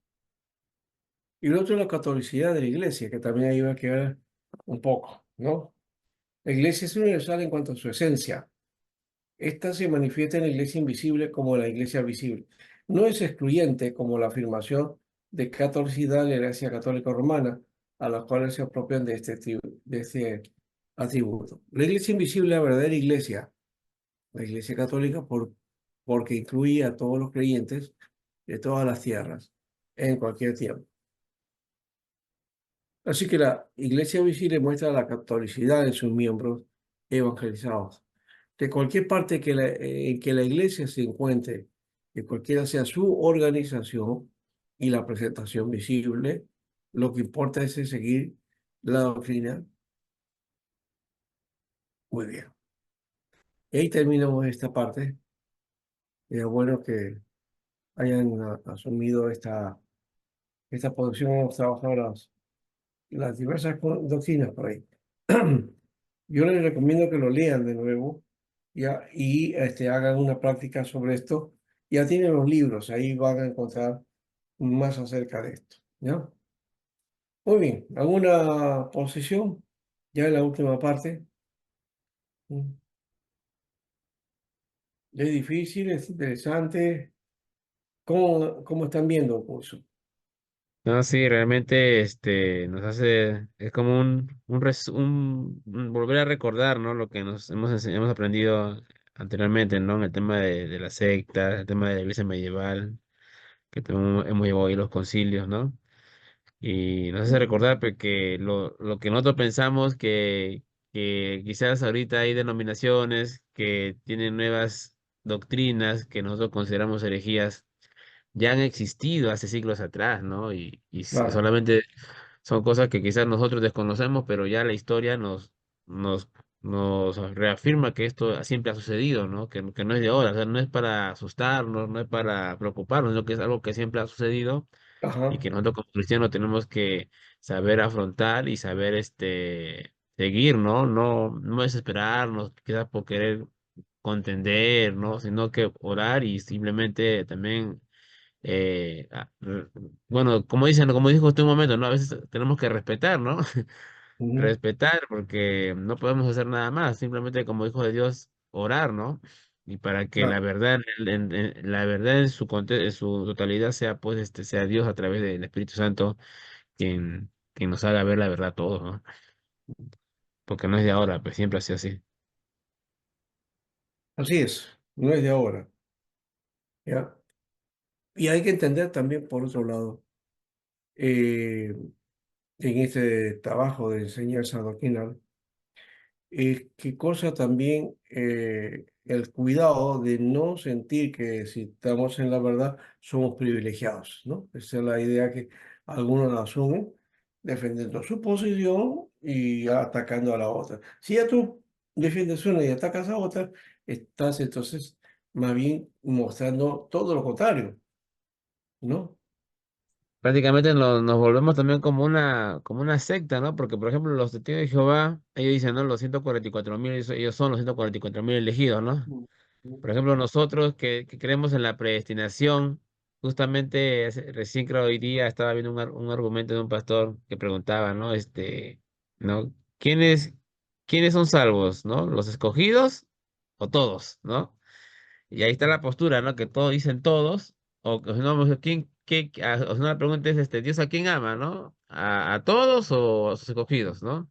[SPEAKER 1] Y lo otro es la catolicidad de la iglesia, que también ahí va a quedar un poco, ¿no? La iglesia es universal en cuanto a su esencia. Esta se manifiesta en la iglesia invisible como la iglesia visible. No es excluyente como la afirmación de catolicidad de la iglesia católica romana, a la cual se apropian de este atributo. La iglesia invisible es la verdadera iglesia, la iglesia católica, porque incluye a todos los creyentes de todas las tierras, en cualquier tiempo. Así que la iglesia visible muestra la catolicidad de sus miembros evangelizados. De cualquier parte en que la iglesia se encuentre, que cualquiera sea su organización y la presentación visible, lo que importa es seguir la doctrina. Muy bien. Y ahí terminamos esta parte. Es bueno que hayan asumido esta posición. Hemos trabajado las diversas doctrinas por ahí. Yo les recomiendo que lo lean de nuevo ya, y hagan una práctica sobre esto. Ya tienen los libros, ahí van a encontrar más acerca de esto. ¿Ya? Muy bien, ¿alguna posición? Ya en la última parte. Mm. Es difícil, es interesante. ¿Cómo están viendo el curso?
[SPEAKER 2] No, sí, realmente nos hace, es como un volver a recordar, ¿no? Lo que hemos aprendido anteriormente, ¿no? En el tema de la secta, el tema de la iglesia medieval, que hemos llevado ahí los concilios, ¿no? Y nos hace
[SPEAKER 1] Ujú.
[SPEAKER 2] recordar pues, que lo que nosotros pensamos que quizás ahorita hay denominaciones que tienen nuevas doctrinas que nosotros consideramos herejías, ya han existido hace siglos atrás, ¿no?
[SPEAKER 1] Claro.
[SPEAKER 2] Solamente son cosas que quizás nosotros desconocemos, pero ya la historia nos, nos reafirma que esto siempre ha sucedido, ¿no? Que no es de ahora, o sea, no es para asustarnos, no es para preocuparnos, sino que es algo que siempre ha sucedido y
[SPEAKER 1] Ajá.
[SPEAKER 2] que nosotros como cristianos tenemos que saber afrontar y saber seguir, ¿no? No desesperarnos, quizás por querer contender, ¿no? Sino que orar y simplemente también bueno, como dicen, como dijo usted un momento, ¿no? A veces tenemos que respetar, ¿no?
[SPEAKER 1] Ujú.
[SPEAKER 2] Respetar porque no podemos hacer nada más, simplemente como hijo de Dios, orar, ¿no? Y para que la
[SPEAKER 1] Claro.
[SPEAKER 2] verdad, la verdad en en su totalidad sea, pues, sea Dios a través del Espíritu Santo quien nos haga ver la verdad a todos, ¿no? Porque no es de ahora, pues siempre ha sido así.
[SPEAKER 1] Así es, no es de ahora, ¿ya? Y hay que entender también, por otro lado, en este trabajo de enseñanza doctrinal, qué cosa también el cuidado de no sentir que si estamos en la verdad somos privilegiados, ¿no? Esa es la idea que algunos la asumen, defendiendo su posición y atacando a la otra. Si ya tú defiendes una y atacas a otra, estás entonces más bien mostrando todo lo contrario, ¿no?
[SPEAKER 2] Prácticamente nos volvemos también como una secta, ¿no? Porque, por ejemplo, los testigos de Jehová, ellos dicen, ¿no? Los 144.000, ellos son los 144.000 elegidos, ¿no?
[SPEAKER 1] Mm.
[SPEAKER 2] Por ejemplo, nosotros que creemos en la predestinación, justamente recién creo hoy día estaba viendo un argumento de un pastor que preguntaba, ¿no? ¿No? ¿Quiénes son salvos, ¿no? ¿Los escogidos o todos, ¿no? Y ahí está la postura, ¿no? Que todos dicen todos, o si no, o si no, la pregunta es, ¿Dios a quién ama, ¿no? ¿A todos o a sus escogidos, ¿no?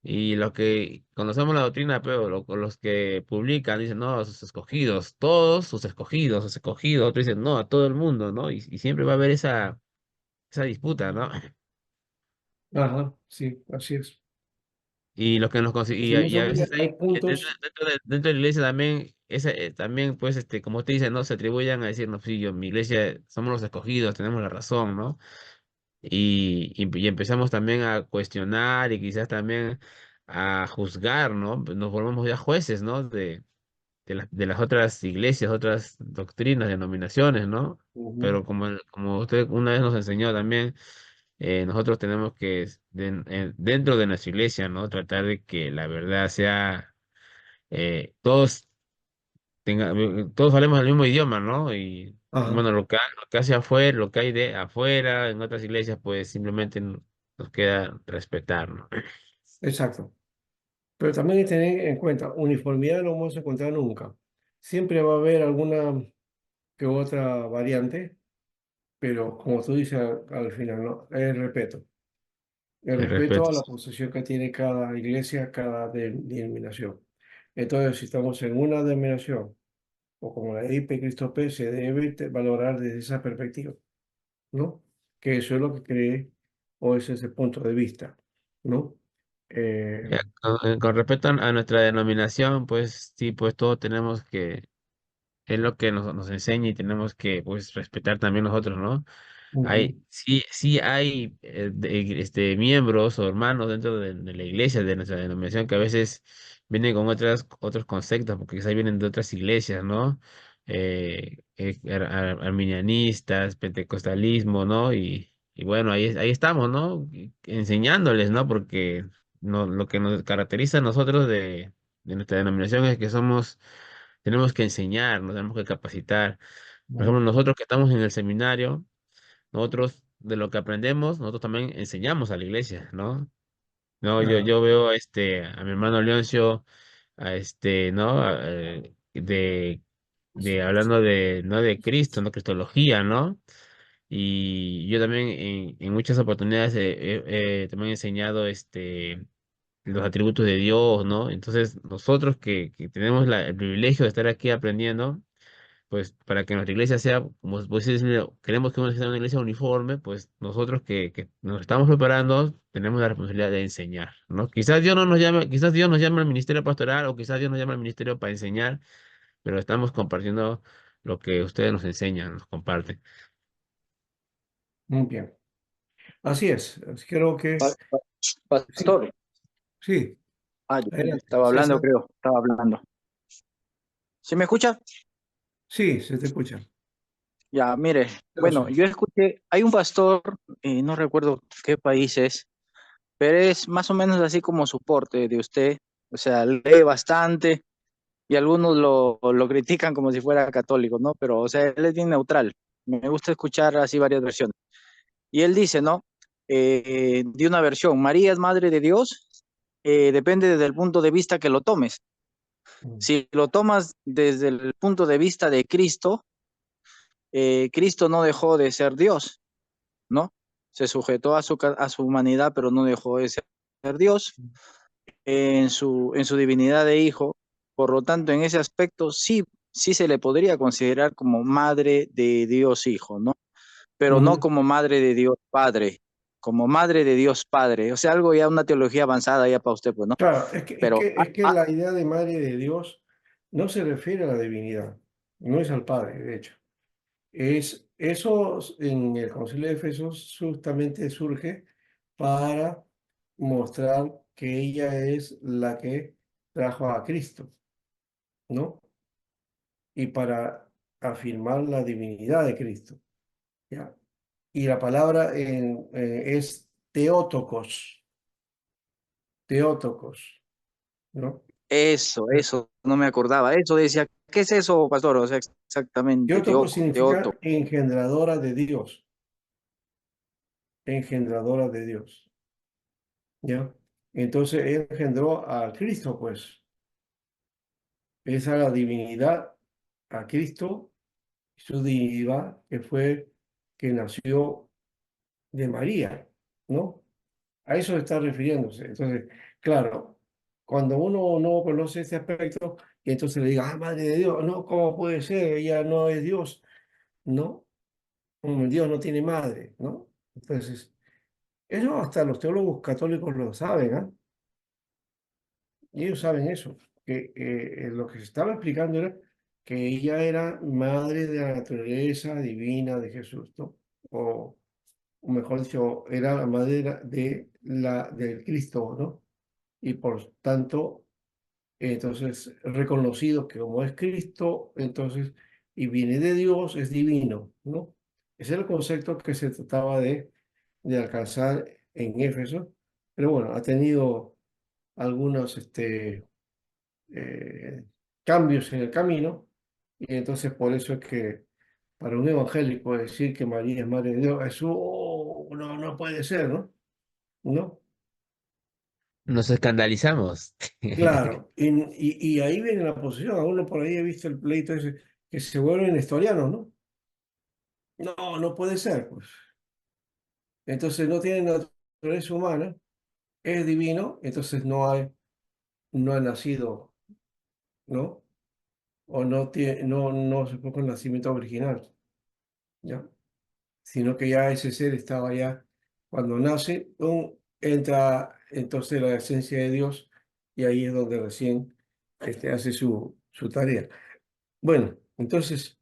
[SPEAKER 2] Y los que conocemos la doctrina, pero los que publican dicen, no, a sus escogidos, todos sus escogidos, otros dicen, no, a todo el mundo, ¿no? Y siempre va a haber esa disputa, ¿no?
[SPEAKER 1] Ajá, sí, así es.
[SPEAKER 2] Y los que
[SPEAKER 1] Si no
[SPEAKER 2] y
[SPEAKER 1] se
[SPEAKER 2] a
[SPEAKER 1] mira,
[SPEAKER 2] veces hay,
[SPEAKER 1] hay puntos.
[SPEAKER 2] dentro de la iglesia también, también, pues, como usted dice, ¿no? Se atribuyan a decir, no, sí, mi iglesia, somos los escogidos, tenemos la razón, ¿no? Y empezamos también a cuestionar y quizás también a juzgar, ¿no? Pues nos volvemos ya jueces, ¿no? De las otras iglesias, otras doctrinas, denominaciones, ¿no?
[SPEAKER 1] Ujú.
[SPEAKER 2] Pero como usted una vez nos enseñó también, nosotros tenemos que, dentro de nuestra iglesia, ¿no? Tratar de que la verdad sea, todos todos hablemos el mismo idioma, ¿no? Y
[SPEAKER 1] Ajá,
[SPEAKER 2] bueno, lo que hace afuera, lo que hay de afuera, en otras iglesias, pues simplemente nos queda respetar, ¿no?
[SPEAKER 1] exacto. Pero también hay que tener en cuenta, uniformidad no vamos a encontrar nunca. Siempre va a haber alguna que otra variante, pero como tú dices al final, ¿no? El respeto. El
[SPEAKER 2] El
[SPEAKER 1] respeto
[SPEAKER 2] respeto.
[SPEAKER 1] a la posición que tiene cada iglesia, cada denominación. Entonces, si estamos en una denominación, o como la IP Cristo P, se debe valorar desde esa perspectiva, ¿no? Que eso es lo que cree, o ese es el punto de vista, ¿no? Eh,
[SPEAKER 2] Ya, con respecto a nuestra denominación, pues sí, pues todos tenemos es lo que nos enseña y tenemos que, pues, respetar también nosotros, ¿no?
[SPEAKER 1] ujú,
[SPEAKER 2] Sí hay miembros o hermanos dentro de la iglesia, de nuestra denominación, que a veces vienen con otros conceptos, porque quizás vienen de otras iglesias, ¿no? Arminianistas, pentecostalismo, ¿no? Y bueno, ahí estamos, ¿no? Enseñándoles, ¿no? Porque lo que nos caracteriza a nosotros de nuestra denominación es que tenemos que enseñar, nos tenemos que capacitar. Por ejemplo,
[SPEAKER 1] ujú.
[SPEAKER 2] nosotros que estamos en el seminario, nosotros, de lo que aprendemos, nosotros también enseñamos a la iglesia, ¿no? No,
[SPEAKER 1] Ah,
[SPEAKER 2] yo veo a mi hermano Leoncio, ¿no? hablando de, ¿no? De Cristo, ¿no? Cristología, ¿no? Y yo también en muchas oportunidades también he enseñado los atributos de Dios, ¿no? Entonces, nosotros que tenemos el privilegio de estar aquí aprendiendo, pues para que nuestra iglesia sea, como vos decís, mira, queremos que sea una iglesia uniforme, pues nosotros que nos estamos preparando, tenemos la responsabilidad de enseñar, ¿no? Quizás Dios no nos llame, quizás Dios nos llame al ministerio pastoral o quizás Dios nos llame al ministerio para enseñar, pero estamos compartiendo lo que ustedes nos enseñan, nos comparten.
[SPEAKER 1] Muy bien. Así es. Creo que
[SPEAKER 3] Pa- pa-
[SPEAKER 1] sí,
[SPEAKER 3] Pastor,
[SPEAKER 1] sí.
[SPEAKER 3] yo
[SPEAKER 1] Adelante,
[SPEAKER 3] estaba hablando,
[SPEAKER 1] César.
[SPEAKER 3] creo, estaba hablando. ¿Sí me escucha?
[SPEAKER 1] Sí, se te escucha.
[SPEAKER 3] Ya, mire,
[SPEAKER 1] ¿Qué
[SPEAKER 3] bueno,
[SPEAKER 1] pasó?
[SPEAKER 3] yo escuché, hay un pastor, no recuerdo qué país es, pero es más o menos así como soporte de usted, o sea, lee bastante y algunos lo critican como si fuera católico, ¿no? Pero, o sea, él es bien neutral. Me gusta escuchar así varias versiones. Y él dice, ¿no? De una versión, María es madre de Dios, depende desde el punto de vista que lo tomes.
[SPEAKER 1] Mm,
[SPEAKER 3] Si lo tomas desde el punto de vista de Cristo, Cristo no dejó de ser Dios, ¿no? Se sujetó a su humanidad, pero no dejó de ser Dios en su divinidad de hijo. Por lo tanto, en ese aspecto sí, sí se le podría considerar como madre de Dios hijo, ¿no? Pero no
[SPEAKER 1] ujú.
[SPEAKER 3] como madre de Dios padre, como madre de Dios padre. O sea, algo ya una teología avanzada ya para usted, pues, ¿no?
[SPEAKER 1] Claro,
[SPEAKER 3] Pero,
[SPEAKER 1] es que la idea de madre de Dios no se refiere a la divinidad, no es al Padre, de hecho. Es, eso en el Concilio de Efesios justamente surge para mostrar que ella es la que trajo a Cristo, ¿no? Y para afirmar la divinidad de Cristo, ¿ya? Y la palabra es teótokos, ¿no?
[SPEAKER 3] eso, no me acordaba. Eso decía, ¿qué es eso, pastor? O sea, exactamente,
[SPEAKER 1] Teótokos
[SPEAKER 3] Teoto.
[SPEAKER 1] significa engendradora de Dios, ¿ya? Entonces él engendró a Cristo, pues, esa la divinidad, a Cristo, su divinidad que nació de María, ¿no? A eso está refiriéndose. Entonces, claro, cuando uno no conoce este aspecto y entonces le diga, ah, madre de Dios, no, ¿cómo puede ser? Ella no es Dios, ¿no? Dios no tiene madre, ¿no? Entonces, eso hasta los teólogos católicos lo saben, ¿ah? Y ellos saben eso, que lo que se estaba explicando era que ella era madre de la naturaleza divina de Jesús, ¿no? O mejor dicho, era la madre del Cristo, ¿no? Y por tanto, entonces, reconocido que como es Cristo, entonces, y viene de Dios, es divino, ¿no? Ese es el concepto que se trataba de alcanzar en Éfeso, pero bueno, ha tenido algunos eh, cambios en el camino, y entonces por eso es que para un evangélico decir que María es Madre de Dios, eso no, no puede ser, ¿no? ¿No?
[SPEAKER 2] Nos escandalizamos.
[SPEAKER 1] Claro, y ahí viene la posición, a uno por ahí he visto el pleito ese, que se vuelven nestorianos, ¿no? No, no puede ser, pues. Entonces no tiene naturaleza humana, es divino, entonces no ha nacido, ¿no? O no tiene, no se fue con nacimiento original, ¿ya? Sino que ya ese ser estaba ya, cuando nace, entra entonces la esencia de Dios y ahí es donde recién hace su tarea. Bueno, entonces,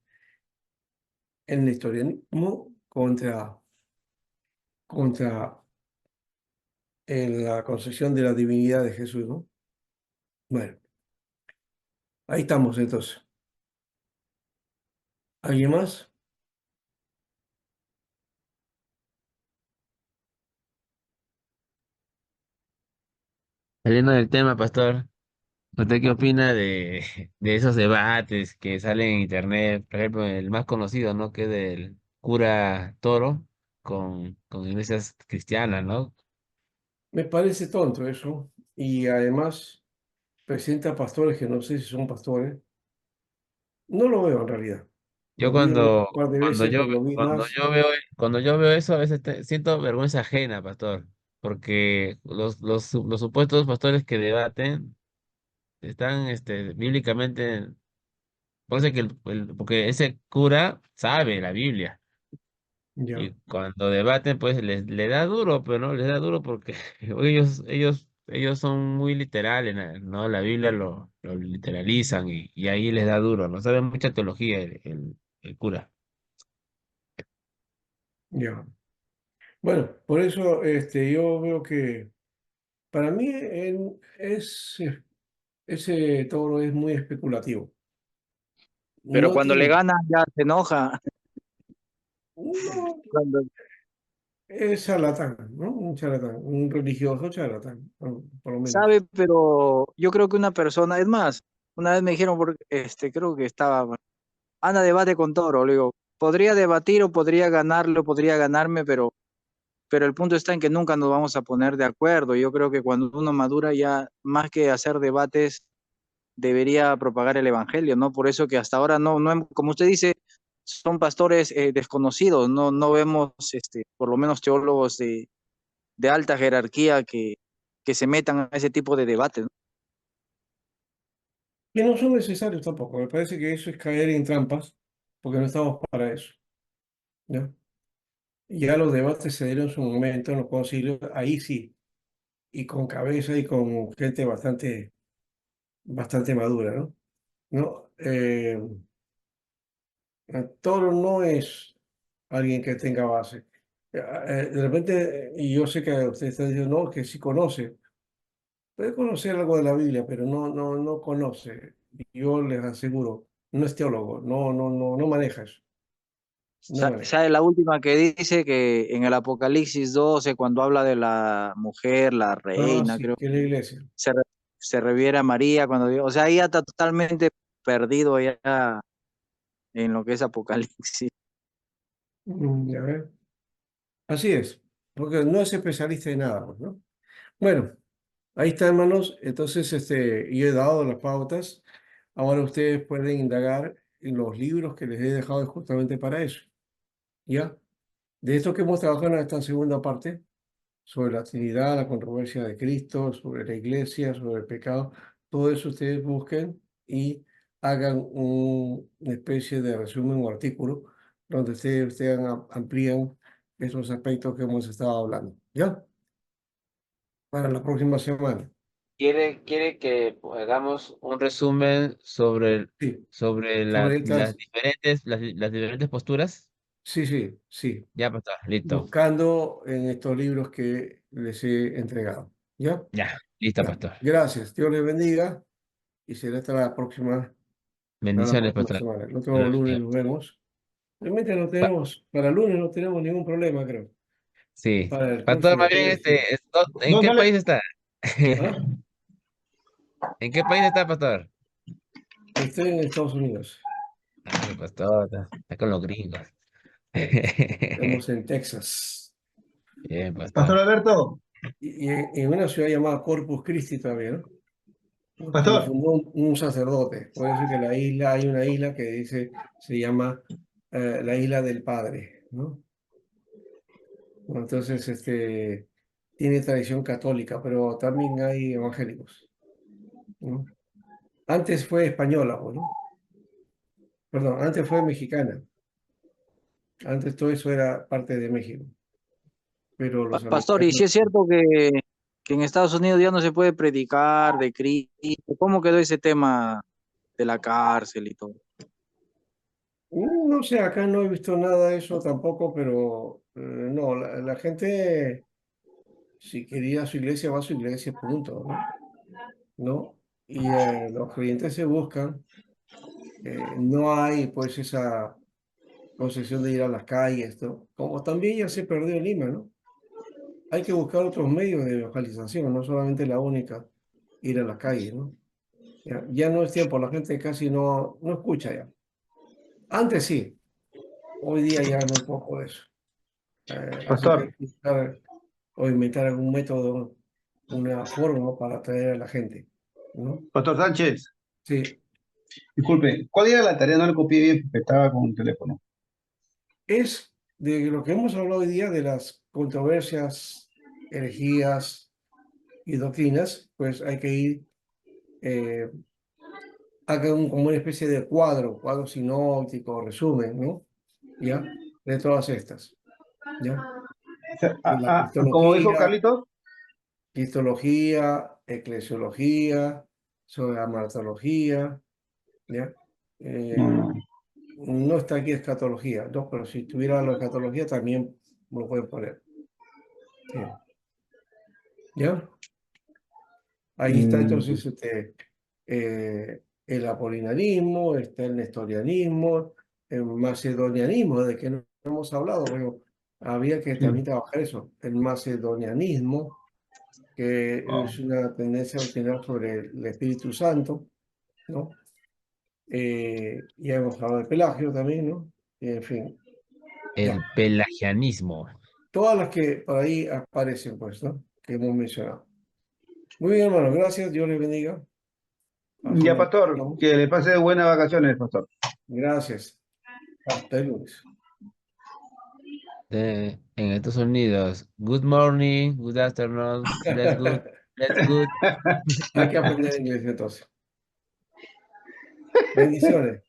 [SPEAKER 1] el nestorianismo contra la concepción de la divinidad de Jesús, ¿no? Bueno, ahí estamos entonces. ¿Alguien más?
[SPEAKER 2] Saliendo del tema, pastor, ¿usted qué opina de esos debates que salen en internet? Por ejemplo, el más conocido, ¿no? Que es del cura Toro con iglesias cristianas, ¿no?
[SPEAKER 1] Me parece tonto eso. Y además presenta pastores que no sé si son pastores, No lo veo en realidad.
[SPEAKER 2] Yo
[SPEAKER 1] Lo vi un par de
[SPEAKER 2] cuando
[SPEAKER 1] veces,
[SPEAKER 2] yo,
[SPEAKER 1] pero lo vi
[SPEAKER 2] cuando
[SPEAKER 1] más.
[SPEAKER 2] yo veo, cuando yo veo eso, a veces siento vergüenza ajena, pastor, porque los supuestos pastores que debaten están, bíblicamente, parece que porque ese cura sabe la Biblia.
[SPEAKER 1] Ya,
[SPEAKER 2] Y cuando debaten, pues le da duro, pero no les da duro porque ellos son muy literales, ¿no? La Biblia lo literalizan y ahí les da duro, no saben mucha teología el cura.
[SPEAKER 1] ya. Bueno, por eso yo veo que para mí ese toro es muy especulativo.
[SPEAKER 3] Pero
[SPEAKER 1] No
[SPEAKER 3] cuando le
[SPEAKER 1] tiene,
[SPEAKER 3] gana ya se enoja.
[SPEAKER 1] no,
[SPEAKER 3] Cuando
[SPEAKER 1] es charlatán, ¿no? Un charlatán, un religioso charlatán, por lo menos.
[SPEAKER 3] sabe, pero yo creo que una persona, es más, una vez me dijeron, creo que estaba, Ana debate con Toro, le digo, podría debatir o podría ganarlo, podría ganarme, pero el punto está en que nunca nos vamos a poner de acuerdo. Yo creo que cuando uno madura ya, más que hacer debates, debería propagar el evangelio, ¿no? Por eso que hasta ahora como usted dice, son pastores desconocidos, no vemos, por lo menos teólogos de alta jerarquía que se metan a ese tipo de debates, ¿no?
[SPEAKER 1] Que no son necesarios tampoco. Me parece que eso es caer en trampas, porque no estamos para eso, ¿ya? Ya los debates se dieron en su momento en los concilios, ahí sí, y con cabeza y con gente bastante madura, ¿no? ¿No? Toro no es alguien que tenga base. De repente, y yo sé que usted está diciendo, no, que sí conoce. Puede conocer algo de la Biblia, pero no conoce. Yo les aseguro, no es teólogo, no maneja eso, no maneja.
[SPEAKER 3] ¿Sabe la última que dice que en el Apocalipsis 12, cuando habla de la mujer, la
[SPEAKER 1] Ah,
[SPEAKER 3] reina,
[SPEAKER 1] sí,
[SPEAKER 3] creo,
[SPEAKER 1] que es la iglesia.
[SPEAKER 3] se, re- se refiere a María cuando digo, o sea, ella está totalmente perdido ya en lo que es Apocalipsis.
[SPEAKER 1] Ya ver. Así es, porque no es especialista en nada, pues, ¿no? Bueno, ahí está, hermanos. Entonces, yo he dado las pautas. Ahora ustedes pueden indagar en los libros que les he dejado justamente para eso. ¿Ya? De esto que hemos trabajado en esta segunda parte, sobre la Trinidad, la controversia de Cristo, sobre la iglesia, sobre el pecado, todo eso ustedes busquen y hagan una especie de resumen o artículo donde ustedes amplían esos aspectos que hemos estado hablando. ¿Ya? Para la próxima semana.
[SPEAKER 2] ¿Quiere que hagamos un resumen sobre,
[SPEAKER 1] Sí,
[SPEAKER 2] sobre
[SPEAKER 1] sobre estas,
[SPEAKER 2] las diferentes posturas?
[SPEAKER 1] sí,
[SPEAKER 2] Ya, pastor, listo.
[SPEAKER 1] buscando en estos libros que les he entregado. ¿Ya?
[SPEAKER 2] Ya, listo,
[SPEAKER 1] Ya.
[SPEAKER 2] pastor.
[SPEAKER 1] Gracias. Dios les bendiga y será hasta la
[SPEAKER 2] Bendiciones,
[SPEAKER 1] próxima
[SPEAKER 2] pastor.
[SPEAKER 1] semana. El
[SPEAKER 2] Dios
[SPEAKER 1] otro
[SPEAKER 2] lo
[SPEAKER 1] lunes
[SPEAKER 2] bendiga.
[SPEAKER 1] nos vemos. Realmente no
[SPEAKER 2] Pa-
[SPEAKER 1] tenemos, para el lunes no tenemos ningún problema, creo.
[SPEAKER 2] sí.
[SPEAKER 1] Para el
[SPEAKER 2] Pastor,
[SPEAKER 1] próximo
[SPEAKER 2] más bien,
[SPEAKER 1] jueves, sí.
[SPEAKER 2] ¿en qué país está?
[SPEAKER 1] ¿Ah?
[SPEAKER 2] ¿En qué país está, pastor?
[SPEAKER 1] Estoy en Estados Unidos.
[SPEAKER 2] Ay, pastor, está con los gringos.
[SPEAKER 1] Estamos en Texas.
[SPEAKER 2] Bien,
[SPEAKER 4] Pastor
[SPEAKER 2] pastor.
[SPEAKER 4] Alberto,
[SPEAKER 1] Y en una ciudad llamada Corpus Christi todavía, ¿no? Que lo
[SPEAKER 4] pastor,
[SPEAKER 1] fundó un sacerdote. Puede ser que la isla, hay una isla que se llama la Isla del Padre, ¿no? Entonces, tiene tradición católica, pero también hay evangélicos, ¿no? Antes fue española, ¿o no? Perdón, antes fue mexicana. Antes todo eso era parte de México, pero los
[SPEAKER 3] Pastor, y si
[SPEAKER 1] americanos...
[SPEAKER 3] es cierto que en Estados Unidos ya no se puede predicar de Cristo, ¿cómo quedó ese tema de la cárcel y todo?
[SPEAKER 1] No sé, acá no he visto nada de eso tampoco, pero no, la gente, si quería su iglesia, va a su iglesia, punto, ¿no? ¿No? Y los creyentes se buscan, no hay pues esa concesión de ir a las calles, ¿no? Como también ya se perdió en Lima, ¿no? Hay que buscar otros medios de evangelización, no solamente la única, ir a las calles, ¿no? Ya no es tiempo, la gente casi no escucha ya. Antes sí, hoy día ya muy poco de eso. Así que hay
[SPEAKER 4] pastor,
[SPEAKER 1] que buscar o inventar algún método, una forma para atraer a la gente, ¿no?
[SPEAKER 4] pastor Sánchez,
[SPEAKER 1] Sí,
[SPEAKER 4] Disculpe, ¿cuál era la tarea? No le copié bien porque estaba con un teléfono.
[SPEAKER 1] Es de lo que hemos hablado hoy día de las controversias, herejías y doctrinas, pues hay que ir, haga como una especie de cuadro sinóptico, resumen, ¿no? ¿Ya? De todas estas, ¿ya? De la
[SPEAKER 4] Como dijo
[SPEAKER 1] cristología,
[SPEAKER 4] Carlitos,
[SPEAKER 1] eclesiología, sobre la martología, ¿ya?
[SPEAKER 4] no,
[SPEAKER 1] Eh,
[SPEAKER 4] no.
[SPEAKER 1] no está aquí escatología, ¿no? Pero si tuviera la escatología también lo pueden poner. Sí. ¿Ya? Ahí está
[SPEAKER 4] Mm,
[SPEAKER 1] entonces el apolinarismo, está el nestorianismo, el macedonianismo, de que no hemos hablado, pero había que
[SPEAKER 4] sí.
[SPEAKER 1] también trabajar eso, el macedonianismo, que
[SPEAKER 4] Oh,
[SPEAKER 1] es una tendencia doctrinal sobre el Espíritu Santo, ¿no? Ya hemos hablado de Pelagio también, ¿no? Y en fin, ya.
[SPEAKER 2] El pelagianismo.
[SPEAKER 1] Todas las que por ahí aparecen, pues, ¿no? Que hemos mencionado. Muy bien, hermano, gracias, Dios les bendiga. Hasta
[SPEAKER 4] ya,
[SPEAKER 1] luego.
[SPEAKER 4] pastor, que le pase buenas vacaciones, pastor.
[SPEAKER 1] Gracias. Hasta el lunes.
[SPEAKER 2] En Estados Unidos. Good morning, good afternoon, let's good.
[SPEAKER 1] Hay que aprender inglés entonces. Bendiciones.